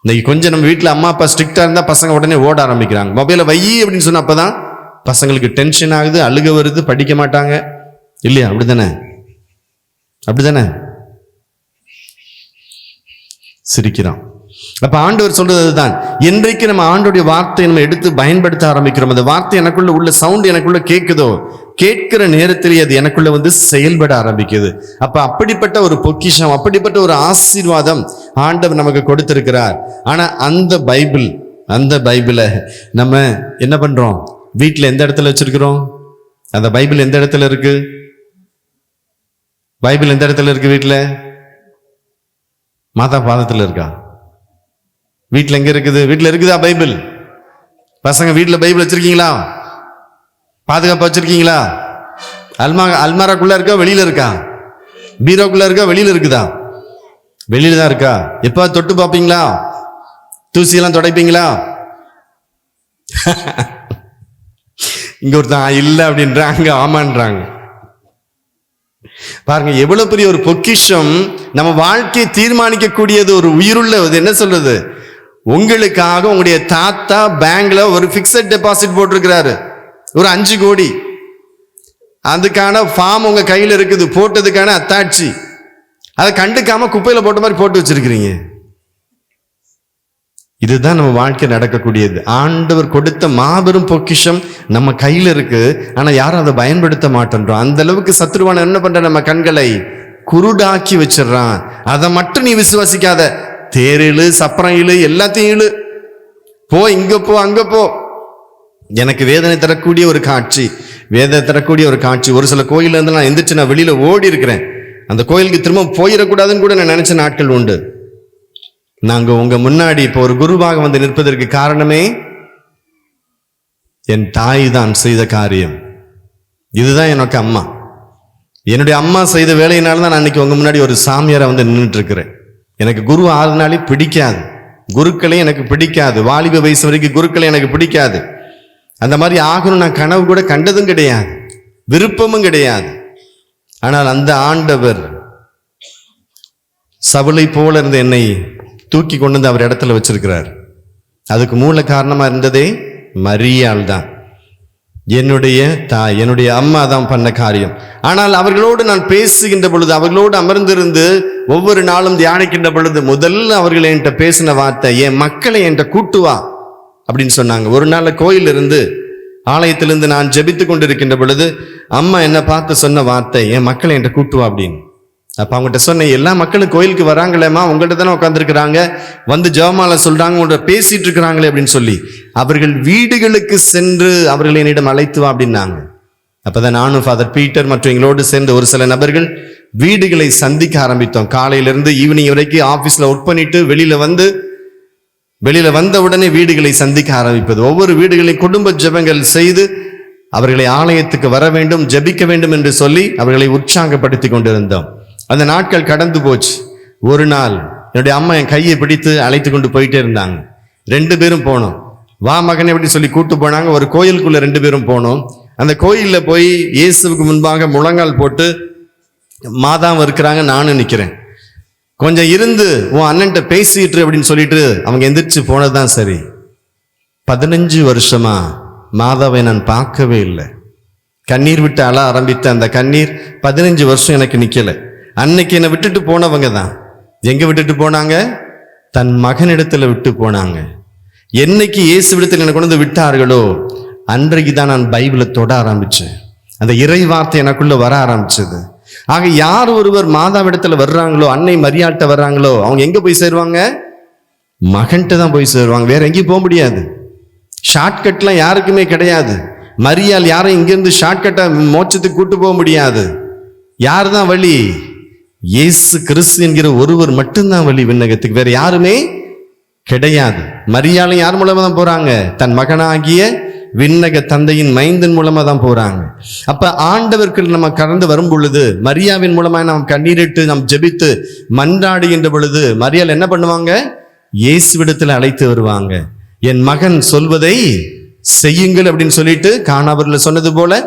இன்னைக்கு கொஞ்சம் நம்ம வீட்டுல அம்மா அப்பா ஸ்ட்ரிக்டா இருந்தா பசங்க உடனே ஓட ஆரம்பிக்கிறாங்க, மொபைலை வை அப்படின்னு சொன்ன. அப்பதான் பசங்களுக்கு டென்ஷன் ஆகுது, அழுக வருது, படிக்க மாட்டாங்க, இல்லையா? அப்படிதானே? சிரிக்கிறான். அப்ப ஆண்டவர் சொல்றது அதுதான். என்றைக்கு நம்ம ஆண்டோடைய வார்த்தையை நம்ம எடுத்து பயன்படுத்த ஆரம்பிக்கிறோம், அந்த வார்த்தை எனக்குள்ள உள்ள சவுண்ட் எனக்குள்ள கேட்குதோ, கேட்கிற நேரத்திலேயே அது எனக்குள்ள வந்து செயல்பட ஆரம்பிக்குது. அப்ப அப்படிப்பட்ட ஒரு பொக்கிஷம், அப்படிப்பட்ட ஒரு ஆசீர்வாதம் ஆண்டவர் நமக்கு கொடுத்திருக்கிறார். ஆனா அந்த பைபிளை நம்ம என்ன பண்றோம்? வீட்டுல எந்த இடத்துல வச்சிருக்கிறோம்? அந்த பைபிள் எந்த இடத்துல இருக்கு? பைபிள் எந்த இடத்துல இருக்கு? வீட்டுல மாதா பாதத்துல இருக்கா? வீட்டுல எங்க இருக்குது? வீட்டுல இருக்குதா பைபிள்? பசங்க வீட்டுல பைபிள் வச்சிருக்கீங்களா? பாதுகாப்பா வச்சிருக்கீங்களா? அல்மாராக்குள்ள இருக்கா, வெளியில இருக்கா? பீரோக்குள்ள இருக்கா, வெளியில இருக்குதா? வெளியில தான் இருக்கா? எப்ப தொட்டு பார்ப்பீங்களா? தூசியெல்லாம் துடைப்பீங்களா? இங்க ஒருத்தன் இல்லை அப்படின்றாங்க, ஆமான்றாங்க. பாருங்க எவ்வளவு பெரிய ஒரு பொக்கிஷம். நம்ம வாழ்க்கையை தீர்மானிக்கக்கூடியது ஒரு உயிருள்ள என்ன சொல்றது, உங்களுக்காக உங்களுடைய தாத்தா பேங்க்ல ஒரு பிக்ஸட் டெபாசிட் போட்டிருக்கிறாரு, ஒரு 5 கோடி. அதுக்கான ஃபார்ம் உங்க கையில் இருக்குது, போட்டதுக்கான அத்தாட்சி. அதை கண்டுக்காம குப்பையில போட்ட மாதிரி போட்டு வச்சிருக்கிறீங்க. இதுதான் நம்ம வாழ்க்கை நடக்கக்கூடியது. ஆண்டவர் கொடுத்த மாபெரும் பொக்கிஷம் நம்ம கையில் இருக்கு, ஆனா யாரும் அதை பயன்படுத்த மாட்டேன்றோம். அந்த அளவுக்கு சத்ருவான என்ன பண்ற, நம்ம கண்களை குருடாக்கி வச்சிடறான். அதை மட்டும் நீ விசுவாசிக்காத, தேரிழு சப்பரம் இழு எல்லாத்தையும் இழு, போ இங்க போ அங்க போ. எனக்கு வேதனை தரக்கூடிய ஒரு காட்சி, வேதனை தரக்கூடிய ஒரு காட்சி. ஒரு சில கோயில இருந்து நான் எந்திரிச்சு நான் வெளியில ஓடி இருக்கிறேன். அந்த கோயிலுக்கு திரும்ப போயிடக்கூடாதுன்னு கூட நான் நினைச்ச நாட்கள் உண்டு. நாங்க உங்க முன்னாடி இப்போ ஒரு குருவாக வந்து நிற்பதற்கு காரணமே என் தாய் தான் செய்த காரியம். இதுதான் எனக்கு அம்மா. என்னுடைய அம்மா செய்த வேலையினால தான் நான் அன்னைக்கு உங்க முன்னாடி ஒரு சாமியாரை வந்து நின்றுட்டு இருக்கிறேன். எனக்கு குரு ஆறுனாலே பிடிக்காது, குருக்களையும் எனக்கு பிடிக்காது, வாலிப வயசு வரைக்கும் குருக்களை எனக்கு பிடிக்காது. அந்த மாதிரி ஆகணும் நான் கனவு கூட கண்டதும் கிடையாது, விருப்பமும் கிடையாது. ஆனால் அந்த ஆண்டவர் சவுளை போல இருந்த என்னை தூக்கி கொண்டு வந்து அவர் இடத்துல வச்சிருக்கிறார். அதுக்கு மூல காரணமா இருந்ததே மரியாள் தான். என்னுடைய தாய், என்னுடைய அம்மா தான் பண்ண காரியம். ஆனால் அவர்களோடு நான் பேசுகின்ற பொழுது, அவர்களோடு அமர்ந்திருந்து ஒவ்வொரு நாளும் தியானிக்கின்ற பொழுது, முதல்ல அவர்கள் என்கிட்ட பேசின வார்த்தை, என் மக்களை என்கிட்ட கூட்டுவா அப்படின்னு சொன்னாங்க. ஒரு நாள் கோயிலிருந்து ஆலயத்திலிருந்து நான் ஜெபித்து கொண்டிருக்கின்ற பொழுது அம்மா என்ன பார்த்து சொன்ன வார்த்தை, என் மக்களை என்கிட்ட கூட்டுவா அப்படின்னு. அப்ப அவங்ககிட்ட சொன்னேன், எல்லா மக்களும் கோயிலுக்கு வராங்களேம்மா, உங்கள்கிட்ட தானே உட்காந்துருக்கிறாங்க, வந்து ஜெபமாலை சொல்றாங்க, உங்கள்கிட்ட பேசிட்டு இருக்கிறாங்களே அப்படின்னு சொல்லி அவர்கள் வீடுகளுக்கு சென்று அவர்களை என்னிடம் அழைத்து வா அப்படின்னாங்க. அப்பதான் நானும் ஃபாதர் பீட்டர் மற்றும் எங்களோடு சேர்ந்து ஒரு சில நபர்கள் வீடுகளை சந்திக்க ஆரம்பித்தோம். காலையிலிருந்து ஈவினிங் வரைக்கும் ஆபீஸ்ல ஒர்க் பண்ணிட்டு வெளியில வந்த உடனே வீடுகளை சந்திக்க ஆரம்பிப்பது, ஒவ்வொரு வீடுகளையும் குடும்ப ஜெபங்கள் செய்து அவர்களை ஆலயத்துக்கு வர வேண்டும், ஜெபிக்க வேண்டும் என்று சொல்லி அவர்களை உற்சாகப்படுத்தி கொண்டிருந்தோம். அந்த நாட்கள் கடந்து போச்சு. ஒரு நாள் என்னுடைய அம்மா என் கையை பிடித்து அழைத்து கொண்டு போயிட்டே இருந்தாங்க. 2 பேரும் போனோம். வா மகனை அப்படின்னு சொல்லி கூட்டு போனாங்க. ஒரு கோயிலுக்குள்ள 2 பேரும் போனோம். அந்த கோயில்ல போய் இயேசுவுக்கு முன்பாக முழங்கால் போட்டு மாதாவும் இருக்கிறாங்க, நானும் நிக்கிறேன். கொஞ்சம் இருந்து உன் அண்ணன்ட்ட பேசிட்டு அப்படின்னு சொல்லிட்டு அவங்க எந்திரிச்சு போனதுதான் சரி. 15 வருஷமா மாதாவை நான் பார்க்கவே இல்லை. கண்ணீர் விட்டு அழ ஆரம்பித்த அந்த கண்ணீர் 15 வருஷம் எனக்கு நிக்கல. அன்னைக்கு என்னை விட்டுட்டு போனவங்க தான் எங்க விட்டுட்டு போனாங்க, தன் மகனிடத்துல விட்டு போனாங்க. என்னைக்கு இயேசுவிடத்தில் எனக்கு கொண்டு வந்து விட்டார்களோ அன்றைக்கு தான் நான் பைபிளை தொட ஆரம்பிச்சேன். அந்த இறை வார்த்தை எனக்குள்ள வர ஆரம்பிச்சது. ஆக யார் ஒருவர் மாதாவிடத்துல வர்றாங்களோ, அன்னை மரியாள்கிட்ட வர்றாங்களோ, அவங்க எங்க போய் சேருவாங்க, மகன்கிட்ட தான் போய் சேருவாங்க. வேற எங்கேயும் போக முடியாது. ஷார்ட்கட்லாம் யாருக்குமே கிடையாது. மரியாள் யாரும் இங்கிருந்து ஷார்ட்கட்டை மோட்சத்துக்கு கூட்டு போக முடியாது. யார் தான் வழி? இயேசு கிறிஸ்து என்கிற ஒருவர் மட்டும்தான் வழி விண்ணகத்துக்கு, வேற யாருமே கிடையாது. மரியாளும் யார் மூலமா தான் போறாங்க, தன் மகனாகிய விண்ணக தந்தையின் மைந்தன் மூலமா தான் போறாங்க. அப்ப ஆண்டவர்கள் நம்ம கடந்து வரும் பொழுது, மரியாவின் மூலமா நாம் கண்ணீரிட்டு நாம் ஜெபித்து மன்றாடுகின்ற பொழுது மரியாள் என்ன பண்ணுவாங்க, இயேசுவிடத்தில் அழைத்து வருவாங்க. என் மகன் சொல்வதை செய்யுங்கள் அப்படின்னு சொல்லிட்டு காணாவரில் சொன்னது போல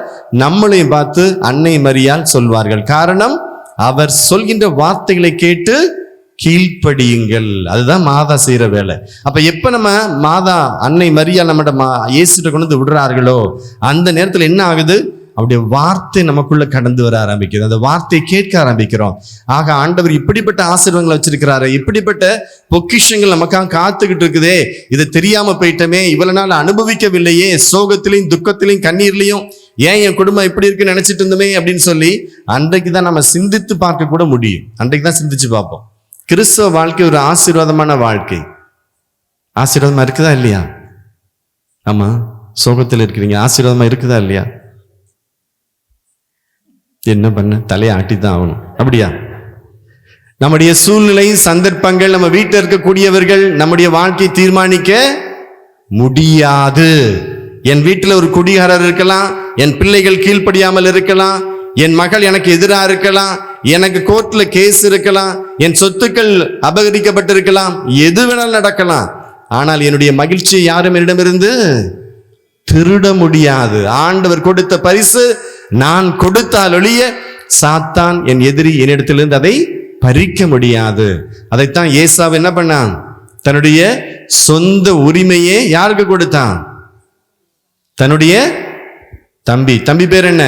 நம்மளையும் பார்த்து அன்னை மரியாள் சொல்வார்கள். காரணம், அவர் சொல்கின்ற வார்த்தைகளை கேட்டு கீழ்ப்படியுங்கள். அதுதான் மாதா செய்யற வேலை. அப்ப எப்ப நம்ம மாதா அன்னை மரியாள் நம்ம இயேசுட்ட கொண்டு வந்து விடுறார்களோ அந்த நேரத்துல என்ன ஆகுது, அவருடைய வார்த்தை நமக்குள்ள கடந்து வர ஆரம்பிக்குது. அந்த வார்த்தையை கேட்க ஆரம்பிக்கிறோம். ஆக ஆண்டவர் இப்படிப்பட்ட ஆசீர்வாதங்களை வச்சிருக்கிறாரு, இப்படிப்பட்ட பொக்கிஷங்கள் நமக்காக காத்துக்கிட்டு இருக்குதே, இது தெரியாம போயிட்டமே, இவ்வளவு நாள் அனுபவிக்கவில்லையே, சோகத்திலையும் துக்கத்திலையும் கண்ணீர்லையும் ஏன் என் குடும்பம் இப்படி இருக்குன்னு நினைச்சிட்டு இருந்தோமே அப்படின்னு சொல்லி அன்றைக்கு தான் நம்ம சிந்தித்து பார்க்க கூட முடியும். அன்றைக்கு தான் சிந்திச்சு பார்ப்போம். கிறிஸ்தவ வாழ்க்கை ஒரு ஆசீர்வாதமான வாழ்க்கை. ஆசீர்வாதமா இருக்குதா இல்லையா? ஆமா, சோகத்தில் இருக்கிறீங்க, ஆசீர்வாதமா இருக்குதா இல்லையா? என்ன பண்ண, தலையை ஆட்டித்தான் ஆகணும். அப்படியா? நம்முடைய சூழ்நிலை, சந்தர்ப்பங்கள், நம்ம வீட்டில் இருக்கக்கூடியவர்கள் நம்முடைய வாழ்க்கையை தீர்மானிக்க முடியாது. என் வீட்டில் ஒரு குடிகாரர் இருக்கலாம், என் பிள்ளைகள் கீழ்ப்படியாமல் இருக்கலாம், என் மகள் எனக்கு எதிராக இருக்கலாம், எனக்கு கோர்ட்ல கேஸ் இருக்கலாம், என் சொத்துக்கள் அபகரிக்கப்பட்டிருக்கலாம், எது வேணாலும் நடக்கலாம். ஆனால் என்னுடைய மகிழ்ச்சியை யாரும் என்னிடமிருந்து திருட முடியாது. ஆண்டவர் கொடுத்த பரிசு நான் கொடுத்தால் ஒழிய சாத்தான் என் எதிரி என்னிடத்திலிருந்து அதை பறிக்க முடியாது. அதைத்தான் ஏசாவு என்ன பண்ணான்? தன்னுடைய சொந்த உரிமையே யாருக்கு கொடுத்தான்? தன்னுடைய தம்பி பேர் என்ன?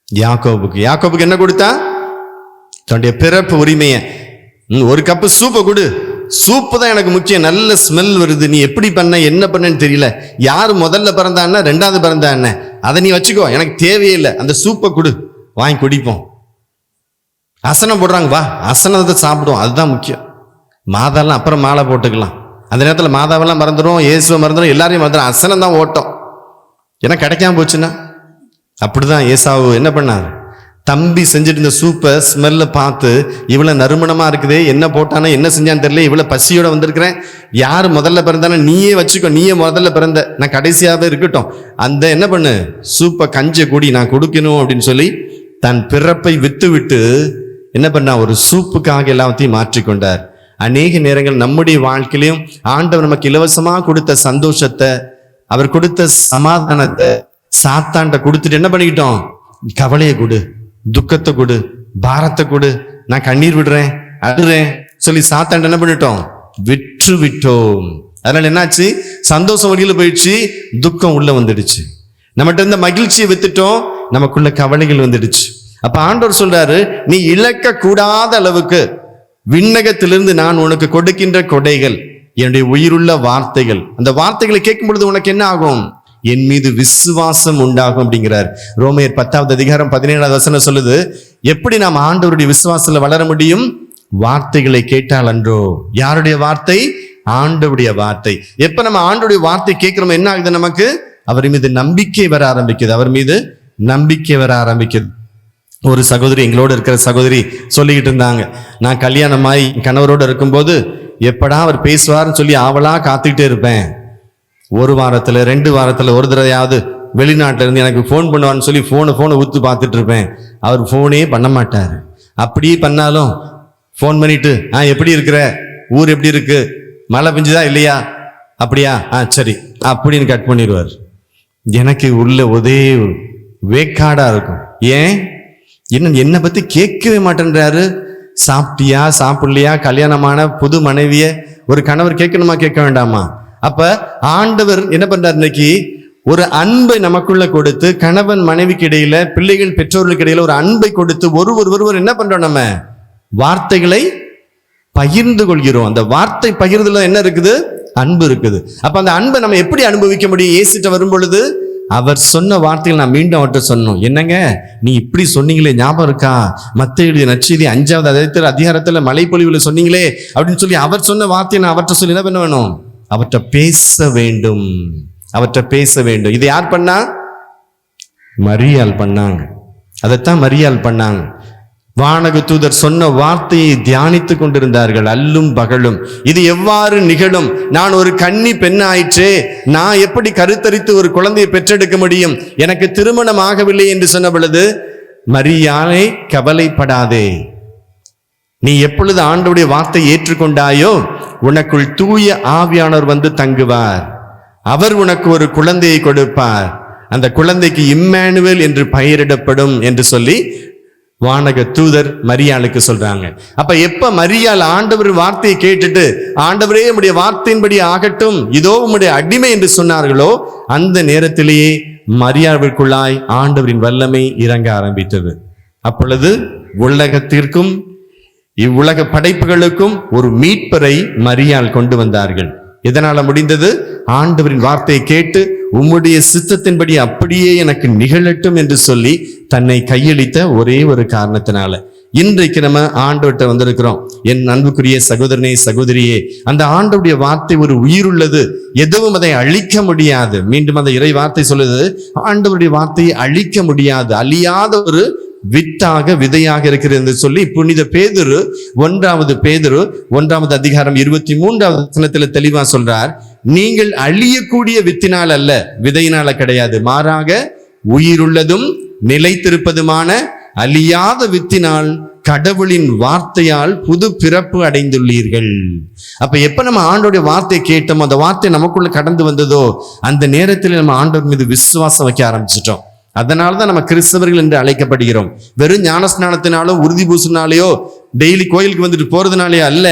யாக்கோபுக்கு. யாக்கோபுக்கு என்ன கொடுத்தான்? தன்னுடைய பிறப்பு உரிமையை. ஒரு கப்பு சூப்பை கொடு, சூப்பு தான் எனக்கு முக்கியம், நல்ல ஸ்மெல் வருது, நீ எப்படி பண்ண என்ன பண்ணன்னு தெரியல, யார் முதல்ல பிறந்தான்னா ரெண்டாவது பிறந்தா என்ன, அதை நீ வச்சுக்கோ, எனக்கு தேவையில்லை, அந்த சூப்பை கொடு, வாங்கி குடிப்போம். அசனம் போடுறாங்க, வா அசனத்தை சாப்பிடுவோம், அதுதான் முக்கியம். மாதாலாம் அப்புறம் மாலை போட்டுக்கலாம். அந்த நேரத்தில் மாதாவெல்லாம் மறந்துடும், இயேசுவை மறந்துடும், எல்லாரையும் மறந்துடும். அசனம் தான் ஓட்டம். ஏன்னா கிடைக்காம போச்சுன்னா. அப்படிதான் ஏசாவு என்ன பண்ணார்? தம்பி செஞ்சுட்டு இருந்த சூப்பை ஸ்மெல்ல பார்த்து, இவ்வளோ நறுமணமா இருக்குதே, என்ன போட்டானோ என்ன செஞ்சான்னு தெரியல, இவ்வளோ பசியோட வந்திருக்கிறேன், யார் முதல்ல பிறந்தானோ நீயே வச்சுக்கோ, நீயே முதல்ல பிறந்த, நான் கடைசியாகவே இருக்கட்டும், அந்த என்ன பண்ணு சூப்பை கஞ்சை கூடி நான் கொடுக்கணும் அப்படின்னு சொல்லி தன் பிறப்பை விட்டு விட்டு என்ன பண்ணா? ஒரு சூப்புக்காக எல்லாத்தையும் மாற்றிக்கொண்டார். அநேக நேரங்கள் நம்முடைய வாழ்க்கையிலையும் ஆண்டவர் நமக்கு இலவசமாக கொடுத்த சந்தோஷத்தை, அவர் கொடுத்த சமாதானத்தை சாத்தான்ட்ட கொடுத்துட்டு என்ன பண்ணிக்கிட்டோம்? கவலையை கொடு, துக்கத்தை கொடு, பாரத்தை கொடு, நான் கண்ணீர் விடுறேன் அழுறேன் சொல்லி சாத்தான்ட்ட என்ன பண்ணிட்டோம்? விற்று விட்டோம். அதனால என்னாச்சு? சந்தோஷம் வழியில போயிடுச்சு, துக்கம் உள்ள வந்துடுச்சு. நம்மகிட்ட இருந்த மகிழ்ச்சியை வித்துட்டோம், நமக்குள்ள கவலைகள் வந்துடுச்சு. அப்ப ஆண்டவர் சொல்றாரு, நீ இழக்க கூடாத அளவுக்கு விண்ணகத்திலிருந்து நான் உனக்கு கொடுக்கின்ற கொடைகள் என்னுடைய உயிருள்ள வார்த்தைகள். அந்த வார்த்தைகளை கேட்கும் பொழுது உனக்கு என்ன ஆகும்? என் மீது விசுவாசம் உண்டாகும் அப்படிங்கிறார். ரோமையர் 10:17 சொல்லுது, எப்படி நாம் ஆண்டவருடைய விசுவாசத்துல வளர முடியும்? வார்த்தைகளை கேட்டால் அன்றோ. யாருடைய வார்த்தை? ஆண்டவருடைய வார்த்தை. எப்ப நம்ம ஆண்டவருடைய வார்த்தை கேட்கிறோம், என்ன ஆகுது? நமக்கு அவர் மீது நம்பிக்கை வர ஆரம்பிக்குது. அவர் மீது நம்பிக்கை வர ஆரம்பிக்குது. ஒரு சகோதரி, எங்களோட இருக்கிற சகோதரி சொல்லிக்கிட்டு இருந்தாங்க, நான் கல்யாணமாய் கணவரோடு இருக்கும்போது எப்படா அவர் பேசுவார்னு சொல்லி ஆவலா காத்துக்கிட்டே இருப்பேன். ஒரு வாரத்துல 2 வாரத்துல ஒரு தடவையாவது வெளிநாட்டில இருந்து எனக்கு ஃபோன் பண்ணுவான்னு சொல்லி ஃபோனை ஊத்து பார்த்துட்டு இருப்பேன். அவர் ஃபோனே பண்ண மாட்டார். அப்படியே பண்ணாலும் ஃபோன் பண்ணிட்டு, எப்படி இருக்கிற, ஊர் எப்படி இருக்கு, மழை பெஞ்சுதா இல்லையா, அப்படியா, சரி அப்படின்னு கட் பண்ணிடுவார். எனக்கு உள்ள ஒரே வேக்காடா இருக்கும். ஏன் என்னை பத்தி கேட்கவே மாட்டேன்றாரு. சாப்பிட்டியா சாப்பிடலையா, கல்யாணமான புது மனைவிய ஒரு கணவர் கேட்கணுமா கேட்க வேண்டாமா? அப்ப ஆண்டவர் என்ன பண்றாரு? இன்னைக்கு ஒரு அன்பை நமக்குள்ள கொடுத்து, கணவன் மனைவிக்கு இடையில, பிள்ளைகள் பெற்றோர்களுக்கு இடையில ஒரு அன்பை கொடுத்து ஒருவர் என்ன பண்றோம்? நம்ம வார்த்தைகளை பகிர்ந்து கொள்கிறோம். அந்த வார்த்தை பகிர்ந்துல என்ன இருக்குது? அன்பு இருக்குது. அப்ப அந்த அன்பை நம்ம எப்படி அனுபவிக்க முடியும்? இயேசுட்ட வரும் பொழுது அவர் சொன்ன வார்த்தைகள் நான் மீண்டும் அவர்கிட்ட சொன்னோம். என்னங்க நீ இப்படி சொன்னீங்களே, ஞாபகம் இருக்கா? மத்தேயு நற்செய்தி 5வது அதிகாரத்துல மழைப்பொழிவுல சொன்னீங்களே அப்படின்னு சொல்லி அவர் சொன்ன வார்த்தையை நான் அவர்கிட்ட சொல்லி என்ன பண்ண வேணும்? அவர்கிட்ட பேச வேண்டும். அவர்கிட்ட பேச வேண்டும். இதை யார் பண்ணா? மரியாள் பண்ணாங்க. அதைத்தான் மரியாள் பண்ணாங்க. வானக தூதர் சொன்ன வார்த்தையை தியானித்துக் கொண்டிருந்தார்கள் அல்லும் பகலும். இது எவ்வாறு நிகழும்? நான் ஒரு கன்னி பெண் ஆயிற்றே, நான் எப்படி கருத்தரித்து ஒரு குழந்தையை பெற்றெடுக்க முடியும்? எனக்கு திருமணம் ஆகவில்லை என்று சொன்ன பொழுது, மரியாளே கவலைப்படாதே, நீ எப்பொழுது ஆண்டவருடைய வார்த்தை ஏற்றுக்கொண்டாயோ உனக்குள் தூய ஆவியானவர் வந்து தங்குவார். அவர் உனக்கு ஒரு குழந்தையை கொடுப்பார். அந்த குழந்தைக்கு இம்மானுவேல் என்று பெயரிடப்படும் என்று சொல்லி வானக தூதர் மரியாளுக்கு சொல்றாங்க. அப்ப எப்ப மரியாள் ஆண்டவர் வார்த்தையை கேட்டுட்டு, ஆண்டவரே உம்முடைய வார்த்தையின்படி ஆகட்டும், இதோ உம்முடைய அடிமை என்று சொன்னார்களோ, அந்த நேரத்திலேயே மரியாளுக்குள்ளாய் ஆண்டவரின் வல்லமை இறங்க ஆரம்பித்தது. அப்பொழுது உலகத்திற்கும் இவ்வுலக படைப்புகளுக்கும் ஒரு மீட்பரை மரியாள் கொண்டு வந்தார்கள். இதனால முடிந்தது? ஆண்டவரின் வார்த்தையை கேட்டு உம்முடைய சித்தத்தின்படி அப்படியே எனக்கு நிகழட்டும் என்று சொல்லி தன்னை கையளித்த ஒரே ஒரு காரணத்தினால. இன்றைக்கு நம்ம ஆண்டவர்கிட்ட வந்திருக்கிறோம். என் அன்புக்குரிய சகோதரனே சகோதரியே, அந்த ஆண்டவருடைய வார்த்தை ஒரு உயிருள்ளது, எதுவும் அதை அழிக்க முடியாது. மீண்டும் அந்த இறை வார்த்தை சொல்லுது, ஆண்டவருடைய வார்த்தையை அழிக்க முடியாது, அழியாத ஒரு வித்தாக விதையாக இருக்கிறது என்று சொல்லி புனித பேதுரு 1 பேதுரு 1 அதிகாரம் 23 தெளிவா சொல்றார், நீங்கள் அழியக்கூடிய வித்தினால் அல்ல, விதையினால கிடையாது, மாறாக உயிருள்ளதும் நிலைத்திருப்பதுமான அழியாத வித்தினால் கடவுளின் வார்த்தையால் புது பிறப்பு அடைந்துள்ளீர்கள். அப்ப எப்ப நம்ம ஆண்டோடைய வார்த்தையை கேட்டோமோ, அந்த வார்த்தை நமக்குள்ள கடந்து வந்ததோ, அந்த நேரத்தில் நம்ம ஆண்டவர் மீது விசுவாசம் வைக்க ஆரம்பிச்சிட்டோம். அதனாலதான் நம்ம கிறிஸ்தவர்கள் என்று அழைக்கப்படுகிறோம். வெறும் ஞானஸ்நானத்தினாலோ உறுதி பூசினாலேயோ டெய்லி கோயிலுக்கு வந்துட்டு போறதுனாலேயோ அல்ல.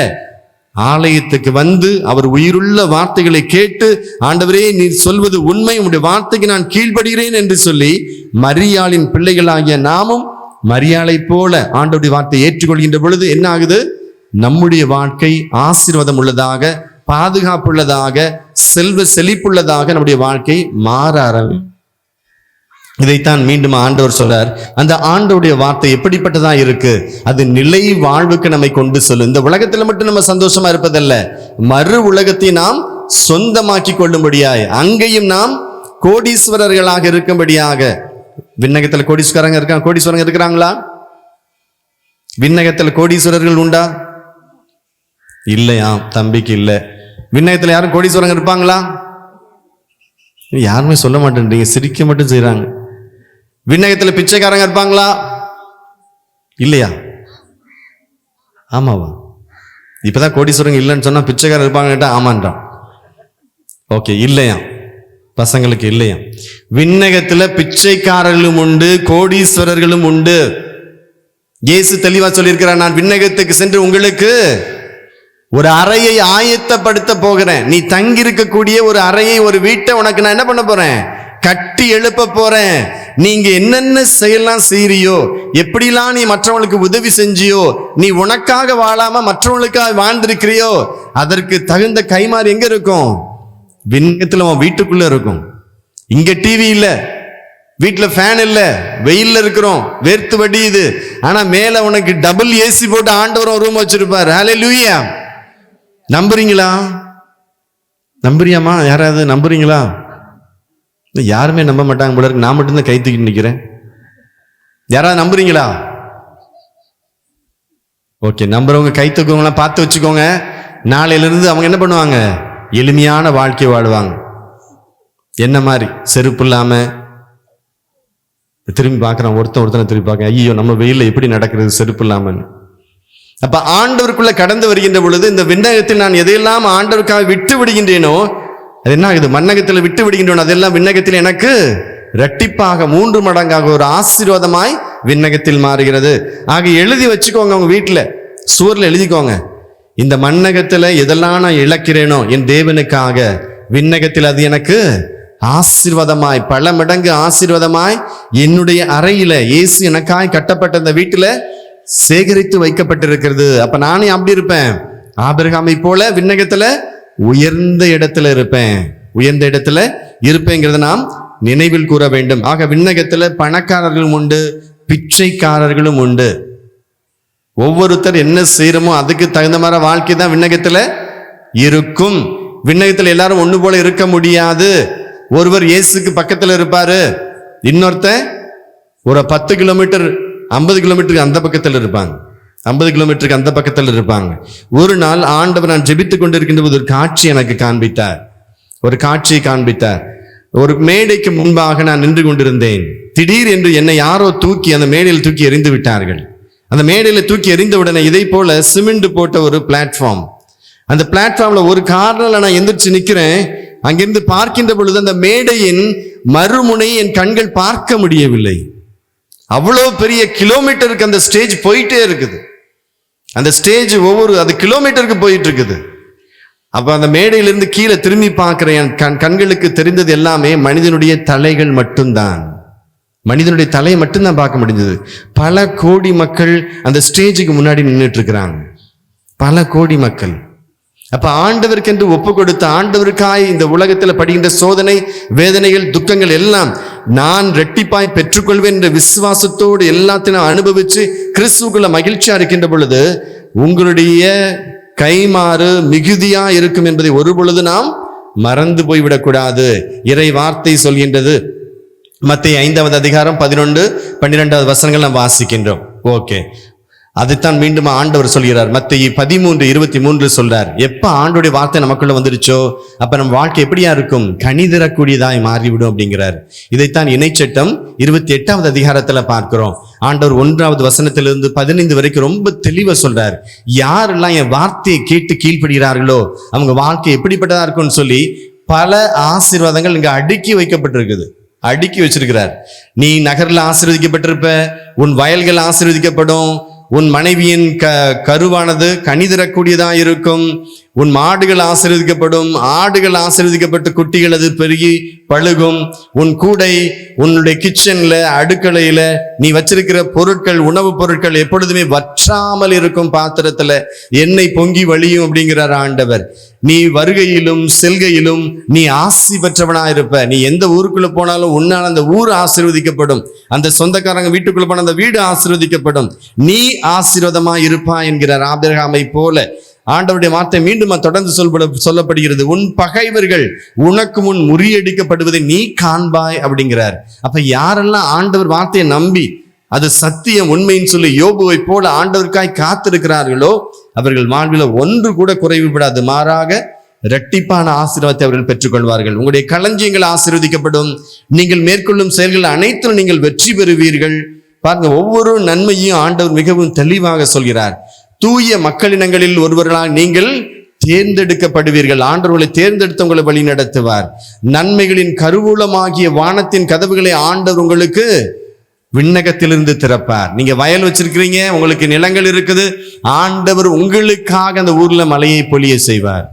ஆலயத்துக்கு வந்து அவர் உயிருள்ள வார்த்தைகளை கேட்டு, ஆண்டவரே நீர் சொல்வது உண்மை, உம்முடைய வார்த்தைக்கு நான் கீழ்ப்படுகிறேன் என்று சொல்லி மரியாளின் பிள்ளைகளாகிய நாமும் மரியாளை போல ஆண்டவருடைய வார்த்தையை ஏற்றுக்கொள்கின்ற பொழுது என்ன ஆகுது? நம்முடைய வாழ்க்கை ஆசீர்வாதம் உள்ளதாக, பாதுகாப்புள்ளதாக, செல்வ செழிப்புள்ளதாக நம்முடைய வாழ்க்கை மாற ஆரம்பிக்கும். இதைத்தான் மீண்டும் ஆண்டவர் சொல்றார். அந்த ஆண்டவருடைய வார்த்தை எப்படிப்பட்டதா இருக்கு? அது நிலை வாழ்வுக்கு நம்மை கொண்டு செல்லும். இந்த உலகத்துல மட்டும் நம்ம சந்தோஷமா இருப்பதல்ல, மறு உலகத்தை நாம் சொந்தமாக்கி கொள்ளும்படியாய், அங்கேயும் நாம் கோடீஸ்வரர்களாக இருக்கும்படியாக. விண்ணகத்துல கோடீஸ்வரங்க இருக்கிறாங்களா? விண்ணகத்துல கோடீஸ்வரர்கள் உண்டா? இல்லையா? தம்பிக்கு இல்ல. விண்ணகத்துல யாரும் கோடீஸ்வரங்க இருப்பாங்களா? யாருமே சொல்ல மாட்டேன்றீங்க, சிரிக்க மட்டும் செய்யறாங்க. விண்ணகத்துல பிச்சைக்காரங்க இருப்பாங்களா? இல்லையா? ஆமாவா? இப்பதான் கோடீஸ்வரங்க இல்லைன்னு சொன்னா பிச்சைக்காரங்க இருப்பாங்க, ஆமான்றான். ஓகே, இல்லையா? பசங்களுக்கு இல்லையா? விண்ணகத்துல பிச்சைக்காரர்களும் உண்டு, கோடீஸ்வரர்களும் உண்டு. இயேசு தெளிவா சொல்லியிருக்கிறார், நான் விண்ணகத்துக்கு சென்று உங்களுக்கு ஒரு அறையை ஆயத்தப்படுத்த போகிறேன். நீ தங்கி இருக்கக்கூடிய ஒரு அறையை, ஒரு வீட்டை உனக்கு நான் என்ன பண்ண போறேன்? கட்டி எழுப்ப போறேன். நீங்க என்னென்ன செயலாம் செய்யறியோ, எப்படிலாம் நீ மற்றவங்களுக்கு உதவி செஞ்சியோ, நீ உனக்காக வாழாம மற்றவங்களுக்காக வாழ்ந்திருக்கிறியோ, அதற்கு தகுந்த கைமாறு எங்க இருக்கும்? விண்ணகத்துல உன் வீட்டுக்குள்ள இருக்கும். இங்க டிவி இல்ல, வீட்டுல ஃபேன் இல்ல, வெயில்ல இருக்கிறோம், வேர்த்து வடியுது. ஆனா மேல உனக்கு டபுள் ஏசி போட்டு ஆண்டவர் ஒரு ரூம் வச்சிருப்பாரு. ஹல்லேலூயா! நம்புறீங்களா? நம்புறியாமா? யாராவது நம்புறீங்களா? யாருமே நம்ப மாட்டாங்க போல இருக்கு. நான் மட்டும்தான் கை தூக்கிட்டு நிக்கிறேன். யாராவது நம்புறீங்களா? ஓகே, நம்புறவங்க கை தூக்குவங்களாம் பார்த்து வச்சுக்கோங்க. நாளையில இருந்து அவங்க என்ன பண்ணுவாங்க? எளிமையான வாழ்க்கை வாழ்வாங்க. என்ன மாதிரி? செருப்பு இல்லாம திரும்பி பார்க்கறான், ஒருத்தனை திரும்பி பார்க்க, ஐயோ நம்ம வெயில்ல எப்படி நடக்கிறது செருப்பு இல்லாமன்னு. அப்ப ஆண்டவருக்குள்ள கடந்து வருகின்ற பொழுது, இந்த விண்ணகத்தில் நான் எதையெல்லாம் ஆண்டவருக்காக விட்டு விடுகின்றேனோ, அது என்ன ஆகுது? மண்ணகத்தில் விட்டு விடுகின்றோம், அதெல்லாம் விண்ணகத்தில் எனக்கு இரட்டிப்பாக 3 மடங்காக ஒரு ஆசீர்வாதமாய் விண்ணகத்தில் மாறுகிறது. ஆக எழுதி வச்சுக்கோங்க, உங்க வீட்டுல சுவர்ல எழுதிக்கோங்க, இந்த மண்ணகத்துல எதெல்லாம் நான் இழக்கிறேனோ என் தேவனுக்காக, விண்ணகத்தில் அது எனக்கு ஆசீர்வாதமாய், பல மடங்கு ஆசீர்வாதமாய் என்னுடைய அறையில, இயேசு எனக்காய் கட்டப்பட்ட அந்த வீட்டுல சேகரித்து வைக்கப்பட்டிருக்கிறது. அப்ப நானே அப்படி இருப்பேன், ஆபிரகாமை போல விண்ணகத்துல உயர்ந்த இடத்துல இருப்பேன். உயர்ந்த இடத்துல இருப்பேங்கிறத நாம் நினைவில் கூற வேண்டும். ஆக விண்ணகத்துல பணக்காரர்களும் உண்டு, பிச்சைக்காரர்களும் உண்டு. ஒவ்வொருத்தர் என்ன செய்யறோமோ அதுக்கு தகுந்த மாதிரி வாழ்க்கை தான் விண்ணகத்துல இருக்கும். விண்ணகத்துல எல்லாரும் ஒண்ணு போல இருக்க முடியாது. ஒருவர் இயேசுக்கு பக்கத்துல இருப்பாரு, இன்னொருத்தன் ஒரு 10 கிலோமீட்டர் 50 கிலோமீட்டருக்கு அந்த பக்கத்தில் இருப்பாங்க, 50 கிலோமீட்டருக்கு அந்த பக்கத்தில் இருப்பாங்க. ஒரு நாள் ஆண்டவர் நான் ஜெபித்துக் கொண்டிருக்கின்ற போது ஒரு காட்சி எனக்கு காண்பித்தார். ஒரு காட்சியை காண்பித்தார். ஒரு மேடைக்கு முன்பாக நான் நின்று கொண்டிருந்தேன். திடீர் என்று என்னை யாரோ தூக்கி அந்த மேடையில் தூக்கி எறிந்து விட்டார்கள். அந்த மேடையில தூக்கி எறிந்த உடனே இதை போல சிமெண்ட் போட்ட ஒரு பிளாட்ஃபார்ம், அந்த பிளாட்ஃபார்ம்ல ஒரு கார்னர்ல நான் எந்திரிச்சு நிக்கிறேன். அங்கிருந்து பார்க்கின்ற பொழுது அந்த மேடையின் மறுமுனை என் கண்கள் பார்க்க முடியவில்லை. அவ்வளவு பெரிய கிலோமீட்டருக்கு அந்த ஸ்டேஜ் போயிட்டே இருக்குது. அந்த ஸ்டேஜ் அது கிலோமீட்டருக்கு போயிட்டு இருக்குது. அப்ப அந்த மேடையிலிருந்து கீழே திரும்பி பார்க்கிறேன். கண்களுக்கு தெரிந்தது எல்லாமே மனிதனுடைய தலைகள் மட்டும்தான். மனிதனுடைய தலையை மட்டும்தான் பார்க்க முடிஞ்சது. பல கோடி மக்கள் அந்த ஸ்டேஜுக்கு முன்னாடி நின்றுட்டு இருக்கிறாங்க, பல கோடி மக்கள். அப்ப ஆண்டவருக்கென்று ஒப்பு கொடுத்த, ஆண்டவருக்காய் இந்த உலகத்தில் படுகின்ற சோதனை, வேதனைகள், துக்கங்கள் எல்லாம் நான் ரெட்டிப்பாய் பெற்றுக்கொள்வேன் என்ற விசுவாசத்தோடு எல்லாத்தையும் அனுபவிச்சு கிறிஸ்துவுக்குள்ள மகிழ்ச்சியா இருக்கின்ற பொழுது உங்களுடைய கைமாறு மிகுதியா இருக்கும் என்பதை ஒரு பொழுது நாம் மறந்து போய்விடக்கூடாது. இறை வார்த்தை சொல்கின்றது. மத்தேயு 5வது அதிகாரம் 11-12 வசனங்கள் நாம் வாசிக்கின்றோம். ஓகே, அதைத்தான் மீண்டும் ஆண்டவர் சொல்கிறார். மத்தேயு 13:23 சொல்றார், எப்ப ஆண்டோடைய வார்த்தை நமக்குள்ள வந்துருச்சோ அப்ப நம்ம வாழ்க்கை எப்படியா இருக்கும்? கனிதரக்கூடியதாய் மாறிவிடும் அப்படிங்கிறார். இதைத்தான் இணைச்சட்டம் 28வது அதிகாரத்துல பார்க்கிறோம். ஆண்டவர் 1வது வசனத்திலிருந்து 15 வரைக்கும் ரொம்ப தெளிவா சொல்றார். யாரெல்லாம் என் வார்த்தையை கேட்டு கீழ்ப்படுகிறார்களோ அவங்க வாழ்க்கை எப்படிப்பட்டதா இருக்கும்னு சொல்லி பல ஆசீர்வாதங்கள் இங்க அடுக்கி வைக்கப்பட்டிருக்குது, அடுக்கி வச்சிருக்கிறார். நீ நகர்ல ஆசீர்வதிக்கப்பட்டிருப்ப, உன் வயல்கள் ஆசீர்வதிக்கப்படும், உன் மனைவியின் கருவானது கனிதரக்கூடியதா இருக்கும், உன் மாடுகள் ஆசீர்வதிக்கப்படும், ஆடுகள் ஆசீர்வதிக்கப்பட்டு குட்டிகள் அது பெருகி பழுகும், உன் கூடை, உன்னுடைய கிச்சன்ல அடுக்கலையில நீ வச்சிருக்கிற பொருட்கள், உணவுப் பொருட்கள் எப்பொழுதுமே வற்றாமல் இருக்கும், பாத்திரத்துல எண்ணெய் பொங்கி வழியும் அப்படிங்கிறார் ஆண்டவர். நீ வருகையிலும் செல்கையிலும் நீ ஆசி பெற்றவனா இருப்ப. நீ எந்த ஊருக்குள்ள போனாலும் உன்னால் அந்த ஊர் ஆசீர்வதிக்கப்படும், அந்த சொந்தக்காரங்க வீட்டுக்குள்ள போன அந்த வீடு ஆசீர்வதிக்கப்படும், நீ ஆசீர்வாதமா இருப்பா என்கிறார். ஆபிரகாமை போல ஆண்டவருடைய வார்த்தை மீண்டும் தொடர்ந்து சொல்லப்படுகிறது. உன் பகைவர்கள் உனக்கு முன் முறியடிக்கப்படுவதை நீ காண்பாய் அப்படிங்கிறார். அப்ப யாரெல்லாம் ஆண்டவர் வார்த்தையை நம்பி அது சத்தியம் உண்மைன்னு சொல்லி யோபுவை போல ஆண்டவருக்காய் காத்திருக்கிறார்களோ அவர்கள் வாழ்வில் ஒன்று கூட குறைவுபடாது, மாறாக இரட்டிப்பான ஆசீர்வாதத்தை அவர்கள் பெற்றுக்கொள்வார்கள். உங்களுடைய களஞ்சியங்கள் ஆசீர்வதிக்கப்படும், நீங்கள் மேற்கொள்ளும் செயல்கள் அனைத்தும் நீங்கள் வெற்றி பெறுவீர்கள். பாருங்க, ஒவ்வொரு நன்மையும் ஆண்டவர் மிகவும் தெளிவாக சொல்கிறார். தூய மக்களினங்களில் ஒருவர்களாக நீங்கள் தேர்ந்தெடுக்கப்படுவீர்கள். ஆண்டவர்களை தேர்ந்தெடுத்து உங்களை வழி நடத்துவார். நன்மைகளின் கருவூலமாகிய வானத்தின் கதவுகளை ஆண்டவர் உங்களுக்கு விண்ணகத்திலிருந்து திறப்பார். நீங்க வயல் வச்சிருக்கிறீங்க, உங்களுக்கு நிலங்கள் இருக்குது, ஆண்டவர் உங்களுக்காக அந்த ஊர்ல மழையை பொழிய செய்வார்,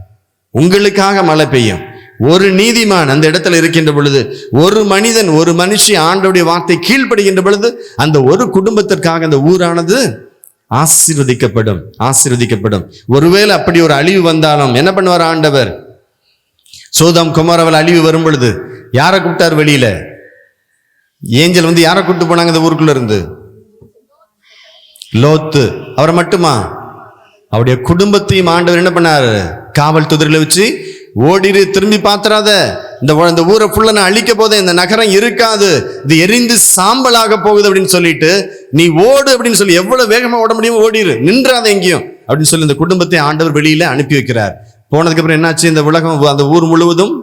உங்களுக்காக மழை பெய்யும். ஒரு நீதிமான் அந்த இடத்துல இருக்கின்ற பொழுது, ஒரு மனிதன், ஒரு மனுஷி ஆண்டவருடைய வார்த்தை கீழ்ப்படுகின்ற பொழுது அந்த ஒரு குடும்பத்திற்காக அந்த ஊரானது ஆசீர்வதிக்கப்படும், ஆசீர்வதிக்கப்படும். ஒருவேளை அப்படி ஒரு அழிவு வந்தாலும் என்ன பண்ணுவார் ஆண்டவர்? சோதம் குமாரவல் அழிவு வரும் பொழுது யாரை கூப்பிட்டார்? வெளியில ஏஞ்சல் வந்து யாரை கூப்பிட்டு போனாங்க இந்த ஊருக்குள்ள இருந்து? லோத்து. அவரை மட்டுமா? அவருடைய குடும்பத்தையும் ஆண்டவர் என்ன பண்ணாரு? காவல் துதிரில வச்சு ஓடிடு, திரும்பி பாத்துறாத, இந்த ஊரை ஃபுல்லா நான் அழிக்க போதேன், இந்த நகரம் இருக்காது, இது எரிந்து சாம்பலாக போகுது அப்படின்னு சொல்லிட்டு நீ ஓடு அப்படின்னு சொல்லி, எவ்வளவு வேகமா ஓட முடியுமோ ஓடிடு, நின்றாத எங்கேயும் அப்படின்னு சொல்லி இந்த குடும்பத்தை ஆண்டவர் வெளியில அனுப்பி வைக்கிறார். போனதுக்கு அப்புறம் என்னாச்சு? இந்த உலகம், அந்த ஊர் முழுவதும்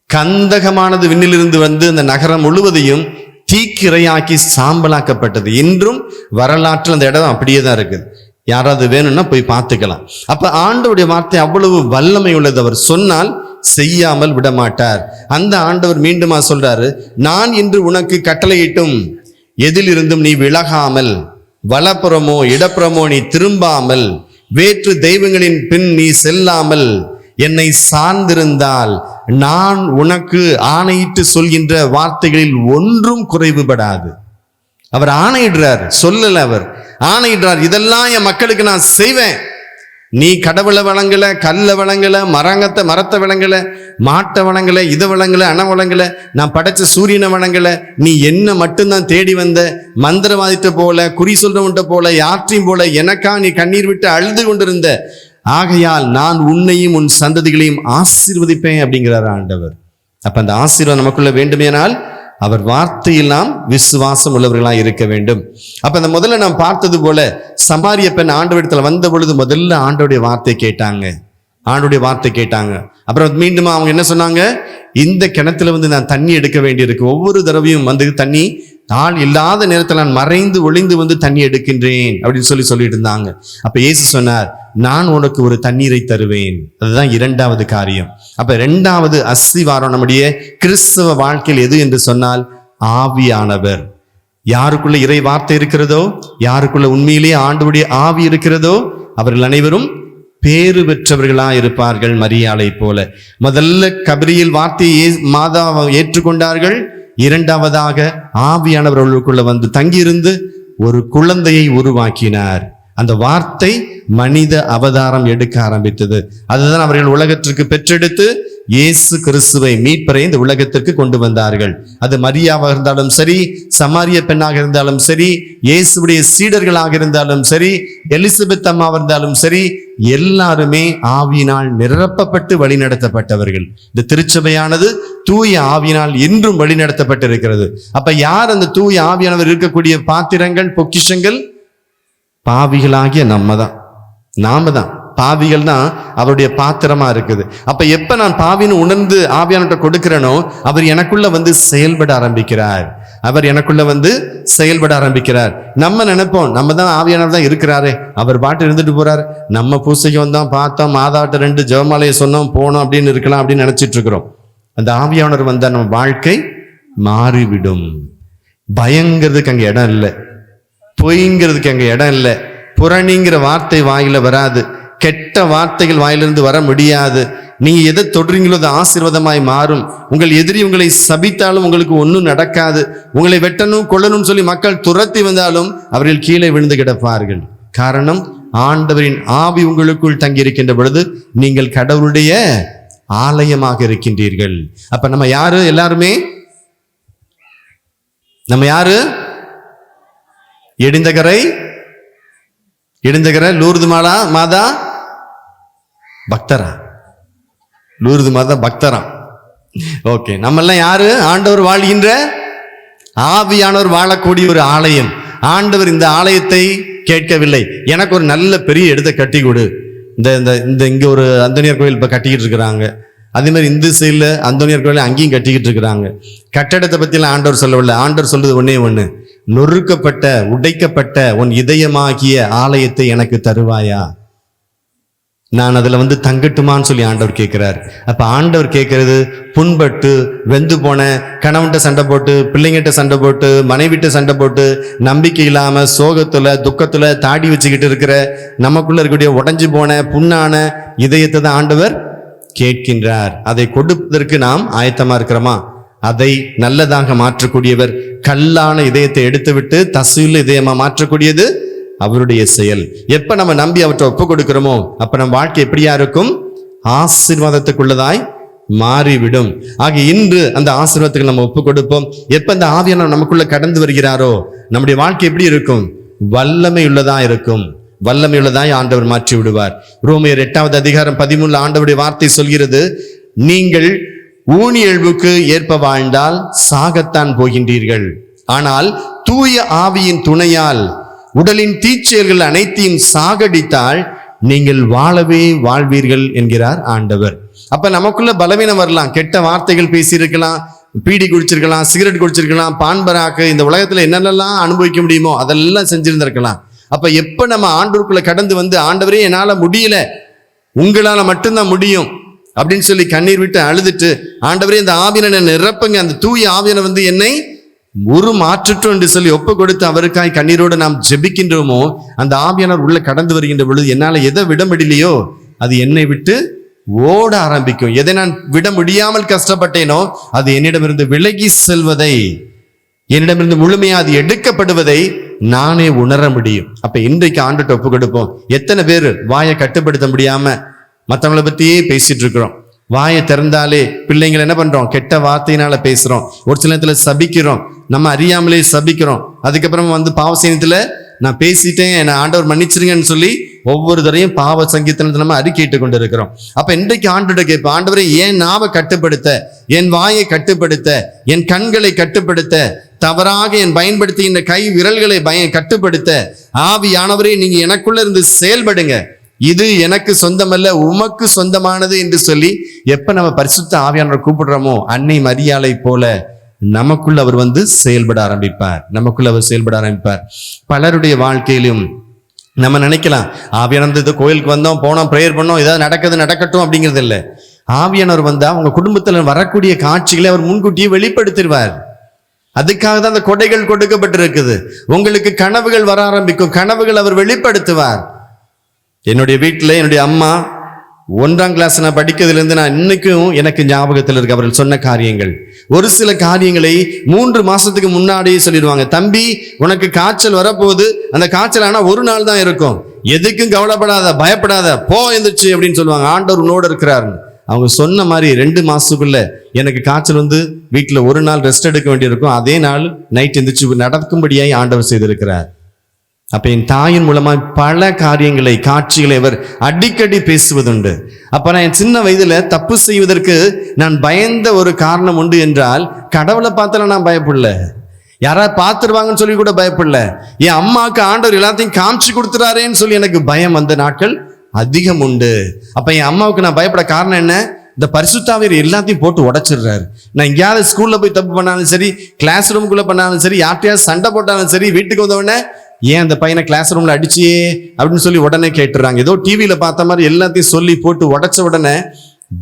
கந்தகமானது விண்ணிலிருந்து வந்து அந்த நகரம் முழுவதையும் தீக்கிரையாக்கி சாம்பலாக்கப்பட்டது. இன்றும் வரலாற்றில் அந்த இடம் அப்படியே தான் இருக்குது. யாராவது வேணும்னா போய் பார்த்துக்கலாம். அப்ப ஆண்டவருடைய வார்த்தை அவ்வளவு வல்லமை உள்ளது. அவர் சொன்னால் செய்யாமல் விட மாட்டார். அந்த ஆண்டவர் மீண்டுமா சொல்றாரு, நான் இன்று உனக்கு கட்டளையிட்டும் எதிலிருந்தும் நீ விலகாமல், வலப்புறமோ இடப்புறமோ நீ திரும்பாமல், வேற்று தெய்வங்களின் பின் நீ செல்லாமல் என்னை சார்ந்திருந்தால் நான் உனக்கு ஆணையிட்டு சொல்கின்ற வார்த்தைகளில் ஒன்றும் குறைவுபடாது. அவர் ஆணையிடுறார், சொல்லல, அவர் ஆணையிடுறார். இதெல்லாம் என் மக்களுக்கு நான் செய்வேன். நீ கடவுளை வணங்கல, கல்ல வணங்கல, மரத்தை வணங்கல, மாட்டை வணங்கல, இதை வணங்கல, அணை வணங்கல, நான் படைச்ச சூரியனை வணங்கல, நீ என்ன மட்டும்தான் தேடி வந்த, மந்திரவாதிட்ட போல, குறி சொல்றவன்ட்ட போல, யாற்றையும் போல எனக்கா நீ கண்ணீர் விட்டு அழுது கொண்டிருந்த, ஆகையால் நான் உன்னையும் உன் சந்ததிகளையும் ஆசீர்வதிப்பேன் அப்படிங்கிறார் ஆண்டவர். அப்ப அந்த ஆசீர்வாதம் நமக்குள்ள வேண்டுமேனால் அவர் வார்த்தையில் நாம் விசுவாசம் உள்ளவர்களாக இருக்க வேண்டும். அப்ப அந்த முதல்ல நாம் பார்த்தது போல சமாரிய பெண் ஆண்டவரிடத்துல வந்த பொழுது முதல்ல ஆண்டவருடைய வார்த்தை கேட்டாங்க, ஆண்டவருடைய வார்த்தை கேட்டாங்க. அப்புறம் மீண்டும் அவங்க என்ன சொன்னாங்க? இந்த கிணத்துல வந்து நான் தண்ணி எடுக்க வேண்டியிருக்கு, ஒவ்வொரு தடவையும் வந்து தண்ணி ஆள் இல்லாத நேரத்தில் நான் மறைந்து ஒளிந்து வந்து தண்ணி எடுக்கின்றேன் அப்படின்னு சொல்லிட்டு இருந்தாங்க. அப்ப இயேசு சொன்னார், நான் உனக்கு ஒரு தண்ணீரை தருவேன். அதுதான் இரண்டாவது காரியம். அப்ப இரண்டாவது அஸ்திவாரம் நம்முடைய கிறிஸ்தவ வாழ்க்கையில் எது என்று சொன்னால் ஆவியானவர். யாருக்குள்ள இறை வார்த்தை இருக்கிறதோ, யாருக்குள்ள உண்மையிலேயே ஆண்டவருடைய ஆவி இருக்கிறதோ அவர்கள் அனைவரும் பேறு பெற்றவர்களா இருப்பார்கள். மரியாளை போல முதல்ல கபிரியேல் வார்த்தையை மாதா ஏற்றுக்கொண்டார்கள். இரண்டாவதாக ஆவியானவர்களுக்குள்ள வந்து தங்கியிருந்து ஒரு குழந்தையை உருவாக்கினார். அந்த வார்த்தை மனித அவதாரம் எடுக்க ஆரம்பித்தது. அதுதான் அவர்கள் உலகத்திற்கு பெற்றெடுத்து இயேசு கிறிஸ்துவை மீட்பரை இந்த உலகத்திற்கு கொண்டு வந்தார்கள். அது மரியாவாக இருந்தாலும் சரி, சமாரிய பெண்ணாக இருந்தாலும் சரி, இயேசுடைய சீடர்களாக இருந்தாலும் சரி, எலிசபெத் அம்மாவாக இருந்தாலும் சரி, எல்லாருமே ஆவியினால் நிரப்பப்பட்டு வழிநடத்தப்பட்டவர்கள். இந்த திருச்சபையானது தூய ஆவியினால் இன்றும் வழிநடத்தப்பட்டிருக்கிறது. அப்ப யார் அந்த தூய ஆவியானவர் இருக்கக்கூடிய பாத்திரங்கள், பொக்கிஷங்கள்? பாவிகளாகிய நாம தான் பாவிகள் தான் அவருடைய பாத்திரமா இருக்குது. அப்ப எப்ப நான் பாவின்னு உணர்ந்து ஆவியானவர்கிட்ட கொடுக்கிறேனோ அவர் எனக்குள்ள வந்து செயல்பட ஆரம்பிக்கிறார். நம்ம நினைப்போம் நம்ம தான் ஆவியானவர் தான் இருக்கிறாரே, அவர் பாட்டு இருந்துட்டு போறாரு, நம்ம பூசைக்கு வந்தோம், பார்த்தோம், மாதாட்ட 2 ஜெபமாலையை சொன்னோம், போனோம் அப்படின்னு இருக்கலாம் அப்படின்னு நினைச்சிட்டு இருக்கிறோம். அந்த ஆவியானவர் வந்தா நம்ம வாழ்க்கை மாறிவிடும். பயங்கிறதுக்கு அங்க இடம் இல்லை, பொய்ங்கிறதுக்கு அங்க இடம் இல்லை, புறணிங்கிற வார்த்தை வாயில வராது, கெட்ட வார்த்தைகள் வாயிலிருந்து வர முடியாது. நீங்க எதை தொடுறீங்களோ அது ஆசீர்வாதமாய் மாறும். உங்கள் எதிரி உங்களை சபித்தாலும் உங்களுக்கு ஒன்றும் நடக்காது. உங்களை வெட்டணும் கொள்ளணும் சொல்லி மக்கள் துரத்தி வந்தாலும் அவர்கள் கீழே விழுந்து கிடப்பார்கள். காரணம், ஆண்டவரின் ஆவி உங்களுக்குள் தங்கி இருக்கின்ற பொழுது நீங்கள் கடவுளுடைய ஆலயமாக இருக்கின்றீர்கள். அப்ப நம்ம யாரு? எல்லாருமே நம்ம யாரு? இடிந்தகரை லூர்து மாதா பக்தரா? லூர்து மாதா பக்தரா? ஓகே, நம்ம எல்லாம் யாரு? ஆண்டவர் வாழ்கின்ற ஆவியானவர் வாழக்கூடிய ஒரு ஆலயம். ஆண்டவர் இந்த ஆலயத்தை கேட்கவில்லை, எனக்கு ஒரு நல்ல பெரிய இடத்தை கட்டி கொடு. இந்த இங்க ஒரு அந்தோனியார் கோயில் இப்ப கட்டிக்கிட்டு இருக்கிறாங்க, அதே மாதிரி இந்த சைடில் அந்தோனியார் கோயில் அங்கேயும் கட்டிக்கிட்டு இருக்கிறாங்க. கட்டடத்தை பற்றிலாம் ஆண்டவர் சொல்லவில்லை. ஆண்டவர் சொல்றது ஒன்னே ஒன்று, நொறுக்கப்பட்ட உடைக்கப்பட்ட உன் இதயமாகிய ஆலயத்தை எனக்கு தருவாயா, நான் அதுல வந்து தங்கட்டுமான்னு சொல்லி ஆண்டவர் கேட்கிறார். அப்ப ஆண்டவர் கேட்கறது, புண்பட்டு வெந்து போன கணவன்கிட்ட சண்டை போட்டு, பிள்ளைங்கிட்ட சண்டை போட்டு, மனைவிட்ட சண்டை போட்டு, நம்பிக்கை இல்லாம சோகத்துல துக்கத்துல தாடி வச்சுக்கிட்டு இருக்கிற நமக்குள்ள இருக்கக்கூடிய உடைஞ்சு போன புண்ணான இதயத்தை தான் ஆண்டவர் கேட்கின்றார். அதை கொடுப்பதற்கு நாம் ஆயத்தமா இருக்கிறோமா? அதை நல்லதாக மாற்றக்கூடியவர். கல்லான இதயத்தை எடுத்துவிட்டு தசுள்ள இதயமா மாற்றக்கூடியது அவருடைய செயல். எப்ப நம்ம நம்பி அவற்றை ஒப்பு கொடுக்கிறோமோ அப்ப நம்ம வாழ்க்கை எப்படியா இருக்கும்? ஆசீர்வாதத்துக்குள்ளதாய் மாறிவிடும். ஆக இன்று அந்த ஆசீர்வாதத்துக்கு நம்ம ஒப்பு கொடுப்போம். எப்ப அந்த ஆவியானவர் நமக்குள்ள கடந்து வருகிறாரோ நம்முடைய வாழ்க்கை எப்படி இருக்கும்? வல்லமை உள்ளதா இருக்கும். வல்லமை உள்ளதாய் ஆண்டவர் மாற்றி விடுவார். ரோமையர் 8வது அதிகாரம் 13 ஆண்டவருடைய வார்த்தை சொல்கிறது, நீங்கள் ஊனியல்புக்கு ஏற்ப வாழ்ந்தால் சாகத்தான் போகின்றீர்கள், ஆனால் தூய ஆவியின் துணையால் உடலின் தீச்செயல்கள் அனைத்தையும் சாகடித்தால் நீங்கள் வாழவே வாழ்வீர்கள் என்கிறார் ஆண்டவர். அப்ப நமக்குள்ள பலவீனம் வரலாம், கெட்ட வார்த்தைகள் பேசியிருக்கலாம், பீடி குடிச்சிருக்கலாம், சிகரெட் குடிச்சிருக்கலாம், பான்பராக்கு, இந்த உலகத்துல என்னென்னலாம் அனுபவிக்க முடியுமோ அதெல்லாம் செஞ்சிருந்திருக்கலாம். அப்ப எப்ப நம்ம ஆண்டவருக்குள்ள கடந்து வந்து, ஆண்டவரே என்னால முடியல, உங்களால மட்டும்தான் முடியும் அப்படின்னு சொல்லி கண்ணீர் விட்டு அழுதுட்டு, ஆண்டவரே இந்த ஆவியனை நிரப்புங்க, அந்த தூய ஆவியனை வந்து என்னை ஒரு மாற்றட்டும் என்று சொல்லி ஒப்பு கொடுத்து அவருக்காய் கண்ணீரோடு நாம் ஜெபிக்கின்றோமோ, அந்த ஆவியானவர் உள்ள கடந்து வருகின்ற பொழுது என்னால எதை விட முடியலையோ அது என்னை விட்டு ஓட ஆரம்பிக்கும். எதை நான் விட முடியாமல் கஷ்டப்பட்டேனோ அது என்னிடமிருந்து விலகி செல்வதை, என்னிடமிருந்து முழுமையாக அது எடுக்கப்படுவதை நானே உணர முடியும். அப்ப இன்றைக்கு ஆண்டுட்டு ஒப்பு கொடுப்போம். எத்தனை பேர் வாயை கட்டுப்படுத்த முடியாம மற்றவங்களை பத்தியே பேசிட்டு இருக்கிறோம். வாயை திறந்தாலே பிள்ளைங்களை என்ன பண்றோம்? கெட்ட வார்த்தையினால பேசுறோம். ஒரு சில நேரத்துல சபிக்கிறோம், நம்ம அறியாமலே சபிக்கிறோம். அதுக்கப்புறம் வந்து பாவசீனத்துல நான் பேசிட்டேன், என்னை ஆண்டவர் மன்னிச்சிருங்கன்னு சொல்லி ஒவ்வொரு தரையும் பாவ சங்கீதத்தை நம்ம அறிக்கையிட்டு கொண்டு இருக்கிறோம். அப்ப இன்றைக்கு ஆண்டவரை கேட்போம், ஆண்டவரை என் நாவை கட்டுப்படுத்த, என் வாயை கட்டுப்படுத்த, என் கண்களை கட்டுப்படுத்த, தவறாக என் பயன்படுத்துகின்ற கை விரல்களை கட்டுப்படுத்த ஆவியானவரே நீங்க எனக்குள்ள இருந்து செயல்படுங்க, இது எனக்கு சொந்தமல்ல உமக்கு சொந்தமானது என்று சொல்லி எப்ப நம்ம பரிசுத்த ஆவியானவரை கூப்பிடுறோமோ அன்னை மரியாளை போல நமக்குள்ள அவர் வந்து செயல்பட ஆரம்பிப்பார். பலருடைய வாழ்க்கையிலும் நம்ம நினைக்கலாம், ஆவியானவர் கோயிலுக்கு வந்தோம், போனோம், பிரேயர் பண்ணோம், ஏதாவது நடக்கட்டும் அப்படிங்கிறது இல்லை. ஆவியானவர் வந்தா உங்க குடும்பத்துல வரக்கூடிய காட்சிகளை அவர் முன்கூட்டியே வெளிப்படுத்திடுவார். அதுக்காக தான் அந்த கொடைகள் கொடுக்கப்பட்டிருக்குது. உங்களுக்கு கனவுகள் வர ஆரம்பிக்கும், கனவுகள் அவர் வெளிப்படுத்துவார். என்னுடைய வீட்டில் என்னுடைய அம்மா 1ஆம் கிளாஸ் நான் படிக்கிறதுலேருந்து நான் இன்னைக்கும் எனக்கு ஞாபகத்தில் இருக்கு அவர்கள் சொன்ன காரியங்கள். ஒரு சில காரியங்களை 3 மாசத்துக்கு முன்னாடியே சொல்லிடுவாங்க. தம்பி உனக்கு காய்ச்சல் வரப்போகுது, அந்த காய்ச்சல் ஆனா ஒரு நாள் தான் இருக்கும், எதுக்கும் கவலைப்படாத, பயப்படாத, போ எந்திரிச்சு அப்படின்னு சொல்லுவாங்க. ஆண்டவர் உன்னோடு இருக்கிறார். அவங்க சொன்ன மாதிரி 2 மாசத்துக்குள்ள எனக்கு காய்ச்சல் வந்து வீட்டில் ஒரு நாள் ரெஸ்ட் எடுக்க வேண்டியிருக்கும், அதே நாள் நைட் எந்திரிச்சு நடக்கும்படியாய் ஆண்டவர் செய்திருக்கிறார். அப்ப என் தாயின் மூலமாக பல காரியங்களை, காட்சிகளை அவர் அடிக்கடி பேசுவதுண்டு. அப்ப நான் என் சின்ன வயதுல தப்பு செய்வதற்கு நான் பயந்த ஒரு காரணம் உண்டு என்றால், கடவுளை பார்த்தால நான் பயப்படல, யாராவது பார்த்துருவாங்கன்னு சொல்லி கூட பயப்படல. என் அம்மாவுக்கு ஆண்டவர் எல்லாத்தையும் காமிச்சு கொடுத்துறாரேன்னு சொல்லி எனக்கு பயம் வந்த நாட்கள் அதிகம் உண்டு. அப்ப என் அம்மாவுக்கு நான் பயப்பட காரணம் என்ன? இந்த பரிசுத்தாவியர் எல்லாத்தையும் போட்டு உடைச்சிடுறாரு. நான் எங்கேயாவது ஸ்கூல்ல போய் தப்பு பண்ணாலும் சரி, கிளாஸ் ரூமுக்குள்ள பண்ணாலும் சரி, யார்ட்டையாவது சண்டை போட்டாலும் சரி, வீட்டுக்கு வந்தவொடனே ஏன் அந்த பையனை கிளாஸ் ரூம்ல அடிச்சியே அப்படின்னு சொல்லி உடனே கேட்டுறாங்க. ஏதோ டிவியில பார்த்த மாதிரி எல்லாத்தையும் சொல்லி போட்டு உடைச்ச உடனே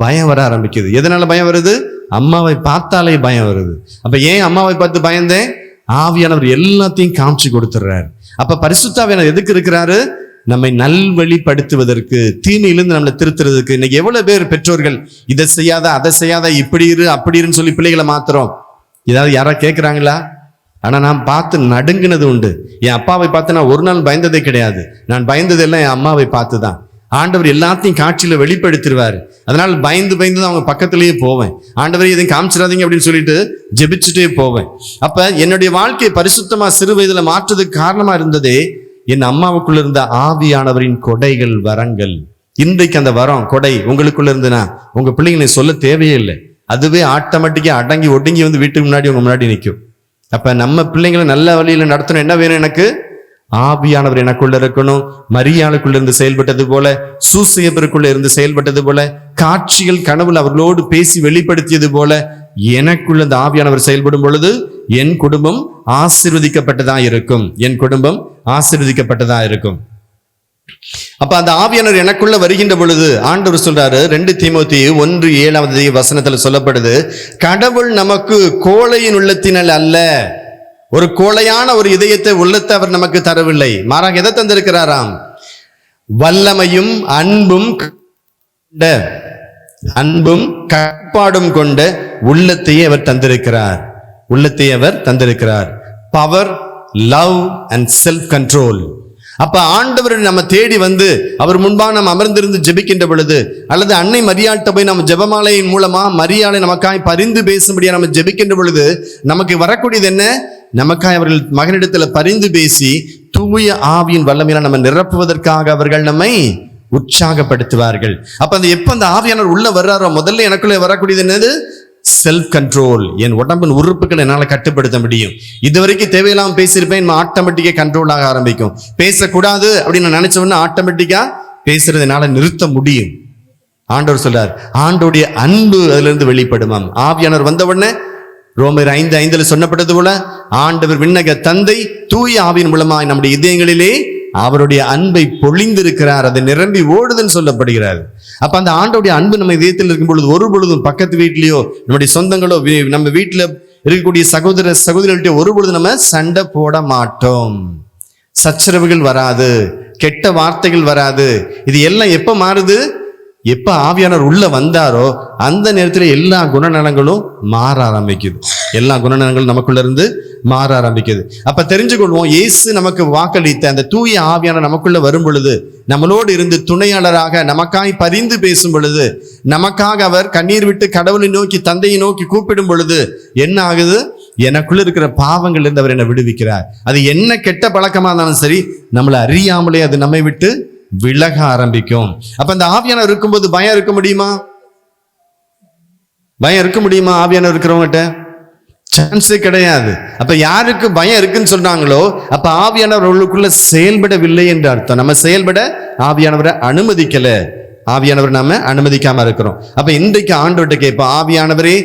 பயம் வர ஆரம்பிக்குது. எதனால பயம் வருது? அம்மாவை பார்த்தாலே பயம் வருது. அப்ப ஏன் அம்மாவை பார்த்து பயந்தேன்? ஆவியானவர் எல்லாத்தையும் காமிச்சு கொடுத்துடுறாரு. அப்ப பரிசுத்தாவியானவர் எதுக்கு இருக்கிறாரு? நம்மை நல்வழிப்படுத்துவதற்கு, தீமையிலிருந்து நம்மளை திருத்துறதுக்கு. இன்னைக்கு எவ்வளவு பேர் பெற்றோர்கள் இதை செய்யாத, அதை செய்யாத, இப்படி இரு அப்படி இருன்னு சொல்லி பிள்ளைகளை மாத்துறோம். ஏதாவது யாராவது கேட்கிறாங்களா? ஆனா நான் பார்த்து நடுங்கினது உண்டு. என் அப்பாவை பார்த்து நான் ஒரு நாள் பயந்ததே கிடையாது. நான் பயந்ததெல்லாம் என் அம்மாவை பார்த்து தான். ஆண்டவர் எல்லாத்தையும் காட்சியில வெளிப்படுத்திடுவாரு. அதனால பயந்து தான் அவங்க பக்கத்திலேயே போவேன். ஆண்டவரை எதையும் காமிச்சிடாதீங்க அப்படின்னு சொல்லிட்டு ஜெபிச்சுட்டே போவேன். அப்ப என்னுடைய வாழ்க்கையை பரிசுத்தமா சிறு வயதுல மாற்றுறதுக்கு காரணமா இருந்ததே என் அம்மாவுக்குள்ள இருந்த ஆவியானவரின் கொடைகள், வரங்கள். இன்றைக்கு அந்த வரம், கொடை உங்களுக்குள்ள இருந்துன்னா உங்க பிள்ளைங்களை சொல்ல தேவையே இல்லை. அதுவே ஆட்டோமேட்டிக்கா அடங்கி ஒடுங்கி வந்து வீட்டுக்கு முன்னாடி உங்க முன்னாடி நிற்கும். அப்ப நம்ம பிள்ளைங்களை நல்ல வழியில நடத்தணும். என்ன வேணும்? எனக்கு ஆவியானவர் எனக்குள்ள இருக்கணும். மரியாளுக்குள்ள இருந்து செயல்பட்டது போல, சூசையபருக்குள்ள இருந்து செயல்பட்டது போல, காட்சிகள் கனவுல அவர்களோடு பேசி வெளிப்படுத்தியது போல எனக்குள்ள இந்த ஆவியானவர் செயல்படும் பொழுது என் குடும்பம் ஆசீர்வதிக்கப்பட்டதா இருக்கும். என் குடும்பம் ஆசீர்வதிக்கப்பட்டதா இருக்கும். அப்ப அந்த ஆவியானவர் எனக்குள்ள வருகின்ற பொழுது ஆண்டவர் சொல்றாரு, 2 தீமோத்தேயு 1:7 சொல்லப்படுது, கடவுள் நமக்கு கோழையின் உள்ளத்தினால் அல்ல, ஒரு கோழையான ஒரு இதயத்தை உள்ளத்தை அவர் நமக்கு தரவில்லை, மாறாக எதை தந்திருக்கிறாராம்? வல்லமையும் அன்பும் கட்டுப்பாடும் கொண்ட உள்ளத்தையே அவர் தந்திருக்கிறார். உள்ளத்தையே அவர் தந்திருக்கிறார். Power, love and self control. அப்ப ஆண்டவர் நம்ம தேடி வந்து அவர் முன்பாக நம்ம அமர்ந்திருந்து ஜெபிக்கின்ற பொழுது, அல்லது அன்னை மரியாள்கிட்ட போய் நம்ம ஜெபமாலையின் மூலமா மரியாளை நமக்காய் பரிந்து பேசும்படியா நம்ம ஜெபிக்கின்ற பொழுது நமக்கு வரக்கூடியது என்ன? நமக்காய் அவர்கள் மகனிடத்துல பரிந்து பேசி தூய ஆவியின் வல்லமையில நம்ம நிரப்புவதற்காக அவர்கள் நம்மை உற்சாகப்படுத்துவார்கள். அப்ப அந்த எப்ப அந்த ஆவியானவர் உள்ள வர்றாரோ முதல்ல எனக்குள்ள வரக்கூடியது என்னது? Self control. என் உடம்பின் உறுப்புகளை என்னால் கட்டுப்படுத்த முடியும். இதுவரைக்கும் தேவையில்லாம பேசியிருப்பேன், ஆட்டோமேட்டிக்கா கண்ட்ரோல் ஆக ஆரம்பிக்கும். பேசக்கூடாது அப்படின்னு நான் நினைச்ச உடனே ஆட்டோமேட்டிக்கா பேசுறதுனால நிறுத்த முடியும். ஆண்டவர் சொல்றார், ஆண்டோடைய அன்பு அதுல இருந்து வெளிப்படுமாம். ஆவியானவர் வந்த உடனே ரோமர் 5:5 சொன்னப்பட்டது போல ஆண்டவர் விண்ணக தந்தை தூய ஆவியின் மூலமாய் நம்முடைய இதயங்களிலே அவருடைய அன்பை பொழிந்திருக்கிறார். அதை நிரம்பி ஓடுதுன்னு சொல்லப்படுகிறார். அப்ப அந்த ஆண்டோடைய அன்பு நம்ம இதயத்தில் இருக்கும் பொழுது ஒரு பொழுதும் பக்கத்து வீட்லயோ நம்முடைய சொந்தங்களோ நம்ம வீட்டுல இருக்கக்கூடிய சகோதரர்கள்ட்ட ஒரு பொழுது நம்ம சண்டை போட மாட்டோம். சச்சரவுகள் வராது, கெட்ட வார்த்தைகள் வராது. இது எல்லாம் எப்ப மாறுது? எப்ப ஆவியானவர் உள்ள வந்தாரோ அந்த நேரத்தில் எல்லா குணநலங்களும் மாற ஆரம்பிக்குது. எல்லா குணநலங்களும் நமக்குள்ள இருந்து மாற ஆரம்பிக்குது. அப்ப தெரிஞ்சுக்கொள்வோம், இயேசு நமக்கு வாக்களித்த அந்த தூய ஆவியானவர் நமக்குள்ள வரும் பொழுது, நம்மளோடு இருந்து துணையாளராக நமக்காய் பரிந்து பேசும் பொழுது, நமக்காக அவர் கண்ணீர் விட்டு கடவுளை நோக்கி தந்தையை நோக்கி கூப்பிடும் பொழுது என்ன ஆகுது? எனக்குள்ள இருக்கிற பாவங்கள் இருந்து அவர் என்னை விடுவிக்கிறார். அது என்ன கெட்ட பழக்கமா இருந்தாலும் சரி, நம்மளை அறியாமலே அது நம்மை விட்டு விலக ஆரம்பிக்கும். அப்ப அந்த ஆவியானவர் இருக்கும்போது பயம் இருக்க முடியுமா? பயம் இருக்க முடியுமா? ஆவியானவர் இருக்கிறவங்ககிட்ட சான்ஸே கிடையாது. அப்ப யாருக்கு பயம் இருக்குன்னு சொல்றாங்களோ அப்ப ஆவியானவர் அவர்களுக்குள்ள செயல்படவில்லை என்று அர்த்தம். நம்ம செயல்பட ஆவியானவரை அனுமதிக்கல, ஆவியானவர் நாம அனுமதிக்காம இருக்கிறோம். அப்ப இன்றைக்கு ஆண்டவர்கிட்ட கேட்போம், ஆவியானவரே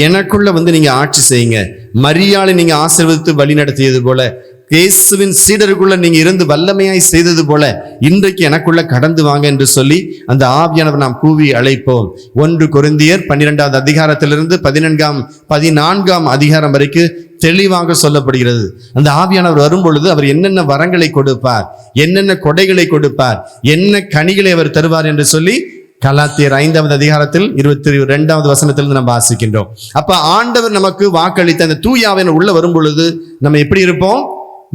எனக்குள்ள வந்து நீங்க ஆட்சி செய்யுங்க. மரியாளை நீங்க ஆசீர்வதித்து வழி நடத்தியது போல, இயேசுவின் சீடருக்குள்ள நீங்க இருந்து வல்லமையாய் செய்தது போல இன்றைக்கு எனக்குள்ள கடந்து வாங்க என்று சொல்லி அந்த ஆவியானவர் நாம் கூவி அழைப்போம். 1 கொரிந்தியர் 12வது அதிகாரத்திலிருந்து 14ஆம் அதிகாரம் வரைக்கும் தெளிவாக சொல்லப்படுகிறது. அந்த ஆவியானவர் வரும் பொழுது அவர் என்னென்ன வரங்களை கொடுப்பார், என்னென்ன கொடைகளை கொடுப்பார், என்ன கனிகளை அவர் தருவார் என்று சொல்லி கலாத்தியர் 5வது அதிகாரத்தில் 22வது வசனத்திலிருந்து நம்ம வாசிக்கின்றோம். அப்ப ஆண்டவர் நமக்கு வாக்களித்த அந்த தூய ஆவியானவர் உள்ள வரும் பொழுது நம்ம எப்படி இருப்போம்?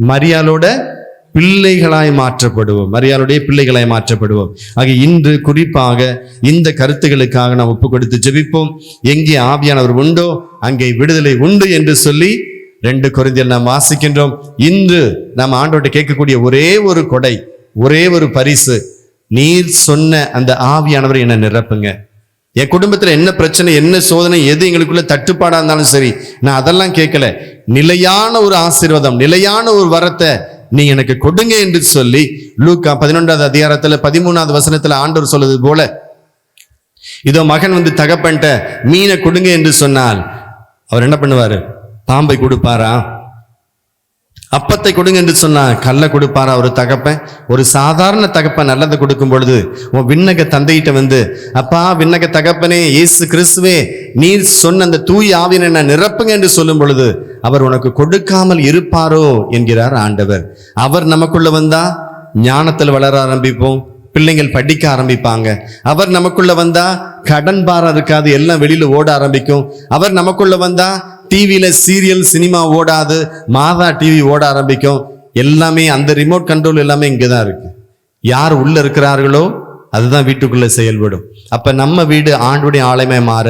மரியாளோட பிள்ளைகளாய் மாற்றப்படுவோம். மரியாளுடைய பிள்ளைகளாய் மாற்றப்படுவோம். ஆக இன்று குறிப்பாக இந்த கருத்துகளுக்காக நாம் ஒப்பு கொடுத்து ஜெபிப்போம். எங்கே ஆவியானவர் உண்டோ அங்கே விடுதலை உண்டு என்று சொல்லி 2 கொரிந்தியர் நாம் வாசிக்கின்றோம். இன்று நாம் ஆண்டவர்கிட்ட கேட்கக்கூடிய ஒரே ஒரு கொடை, ஒரே ஒரு பரிசு, நீர் சொன்ன அந்த ஆவியானவரை என்ன நிரப்புங்க. என் குடும்பத்துல என்ன பிரச்சனை, என்ன சோதனை, எது எங்களுக்குள்ள தட்டுப்பாடா இருந்தாலும் சரி, நான் அதெல்லாம் கேட்கல. நிலையான ஒரு ஆசீர்வாதம், நிலையான ஒரு வரத்தை நீ எனக்கு கொடுங்க என்று சொல்லி லூக்கா 11வது அதிகாரத்துல 13வது வசனத்துல ஆண்டவர் சொல்வது போல, இதோ மகன் தகப்பன்ட்ட மீனை கொடுங்க என்று சொன்னால் அவர் என்ன பண்ணுவாரு? பாம்பை கொடுப்பாரா? அப்பத்தை கொடுங்க என்று சொன்னா கல்லை கொடுப்பாரா ஒரு தகப்பன்? ஒரு சாதாரண தகப்பன் நல்லதை கொடுக்கும் பொழுது உன் விண்ணக தந்தையிட்ட அப்பா, விண்ணக தகப்பனே, இயேசு கிறிஸ்துவே, நீர் சொன்ன அந்த தூய ஆவியினை நான் நிரப்புங்க என்று சொல்லும் பொழுது அவர் உனக்கு கொடுக்காமல் இருப்பாரோ என்கிறார் ஆண்டவர். அவர் நமக்குள்ள வந்தா ஞானத்தில் வளர ஆரம்பிப்போம், பிள்ளைங்கள் படிக்க ஆரம்பிப்பாங்க. அவர் நமக்குள்ள வந்தா கடன் பாரம் இருக்காது, எல்லாம் வெளியில ஓட ஆரம்பிக்கும். அவர் நமக்குள்ள வந்தா டிவியில சீரியல் சினிமா ஓடாது, மாதா டிவி ஓட ஆரம்பிக்கும். எல்லாமே அந்த ரிமோட் கண்ட்ரோல் எல்லாமே இங்கதான் இருக்கு. யார் உள்ள இருக்கிறார்களோ அதுதான் வீட்டுக்குள்ள செயல்படும். அப்ப நம்ம வீடு ஆண்டுடைய ஆலயமாய் மாற,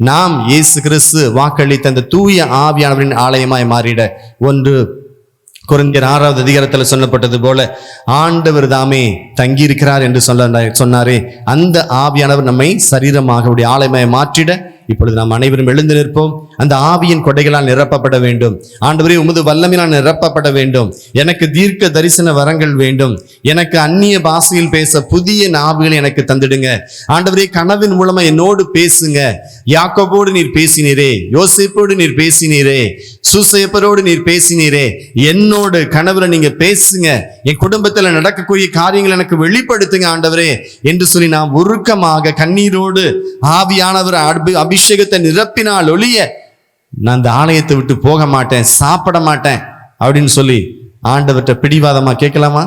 நாம் இயேசு கிறிஸ்து வாக்களித்த அந்த தூய ஆவியானவரின் ஆலயமாய் மாறிட, 1 கொரிந்தியர் 6வது அதிகாரத்தில் சொல்லப்பட்டது போல ஆண்டவர் தாமே தங்கி இருக்கிறார் என்று சொன்னாரே, அந்த ஆவியானவர் நம்மை சரீரமாக ஆலயமாய் மாற்றிட இப்பொழுது நாம் அனைவரும் எழுந்து நிற்போம். அந்த ஆவியின் கொடைகளால் நிரப்பப்பட வேண்டும். ஆண்டவரே, உமது வல்லமையால் நிரப்பப்பட வேண்டும். எனக்கு தீர்க்க தரிசன வரங்கள் வேண்டும். எனக்கு அந்நிய பாஷையில் பேச புதிய நாவுகளை எனக்கு தந்துடுங்க. ஆண்டவரே, கனவின் மூலமா என்னோடு பேசுங்க. யாக்கோபோடு நீர் பேசினீரே, யோசேப்போடு நீர் பேசினீரே, சூசேப்பரோடு நீர் பேசினீரே, என்னோடு கனவுல நீங்க பேசுங்க. என் குடும்பத்துல நடக்கக்கூடிய காரியங்கள் எனக்கு வெளிப்படுத்துங்க ஆண்டவரே என்று சொல்லி நாம் உருக்கமாக கண்ணீரோடு ஆவியானவர் அபிஷேகத்தை நிரப்பினால் ஒழிய நான் அந்த ஆலயத்தை விட்டு போக மாட்டேன், சாப்பிட மாட்டேன் அப்படின்னு சொல்லி ஆண்டவர்கிட்ட பிடிவாதமா கேட்கலாமா?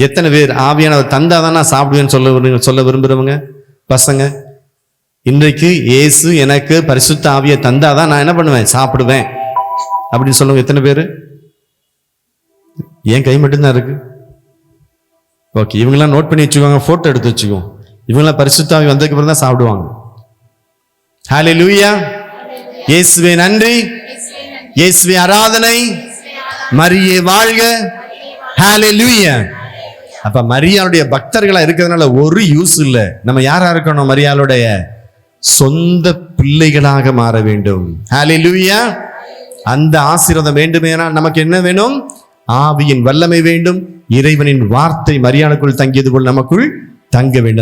எத்தனை பேர் ஆவியானவர் தந்தாதான் நான் சாப்பிடுவேன்னு சொல்ல விரும்புறவங்க பசங்க? இன்றைக்கு இயேசு எனக்கு பரிசுத்த ஆவியை தந்தாதான் நான் என்ன பண்ணுவேன்? சாப்பிடுவேன் அப்படின்னு சொல்லுங்க. எத்தனை பேரு? என் கை மட்டும்தான் இருக்கு. ஓகே, இவங்கெல்லாம் நோட் பண்ணி வச்சுக்கோங்க, போட்டோ எடுத்து வச்சுக்கோ. இவங்கெல்லாம் பரிசுத்த ஆவி வந்ததுக்கு அப்புறம் தான் சாப்பிடுவாங்க. ஹல்லேலூயா. இயேசுவே நன்றி, இயேசுவே ஆராதனை, மரியே வாழ்க. ஹல்லேலூயா. அப்ப மரியாளுடைய பக்தர்களா இருக்கிறதுனால ஒரு யூஸ் இல்லை. நம்ம யாரா இருக்கணும்? மரியாளுடைய சொந்த பிள்ளைகளாக மாற வேண்டும். ஹல்லேலூயா. அந்த ஆசீர்வாதம் வேண்டுமேனால் நமக்கு என்ன வேணும்? ஆவியின் வல்லமை வேண்டும். இறைவனின் வார்த்தை மரியாளுக்குள் தங்கியது போல் நமக்குள் தங்க வேண்டும்.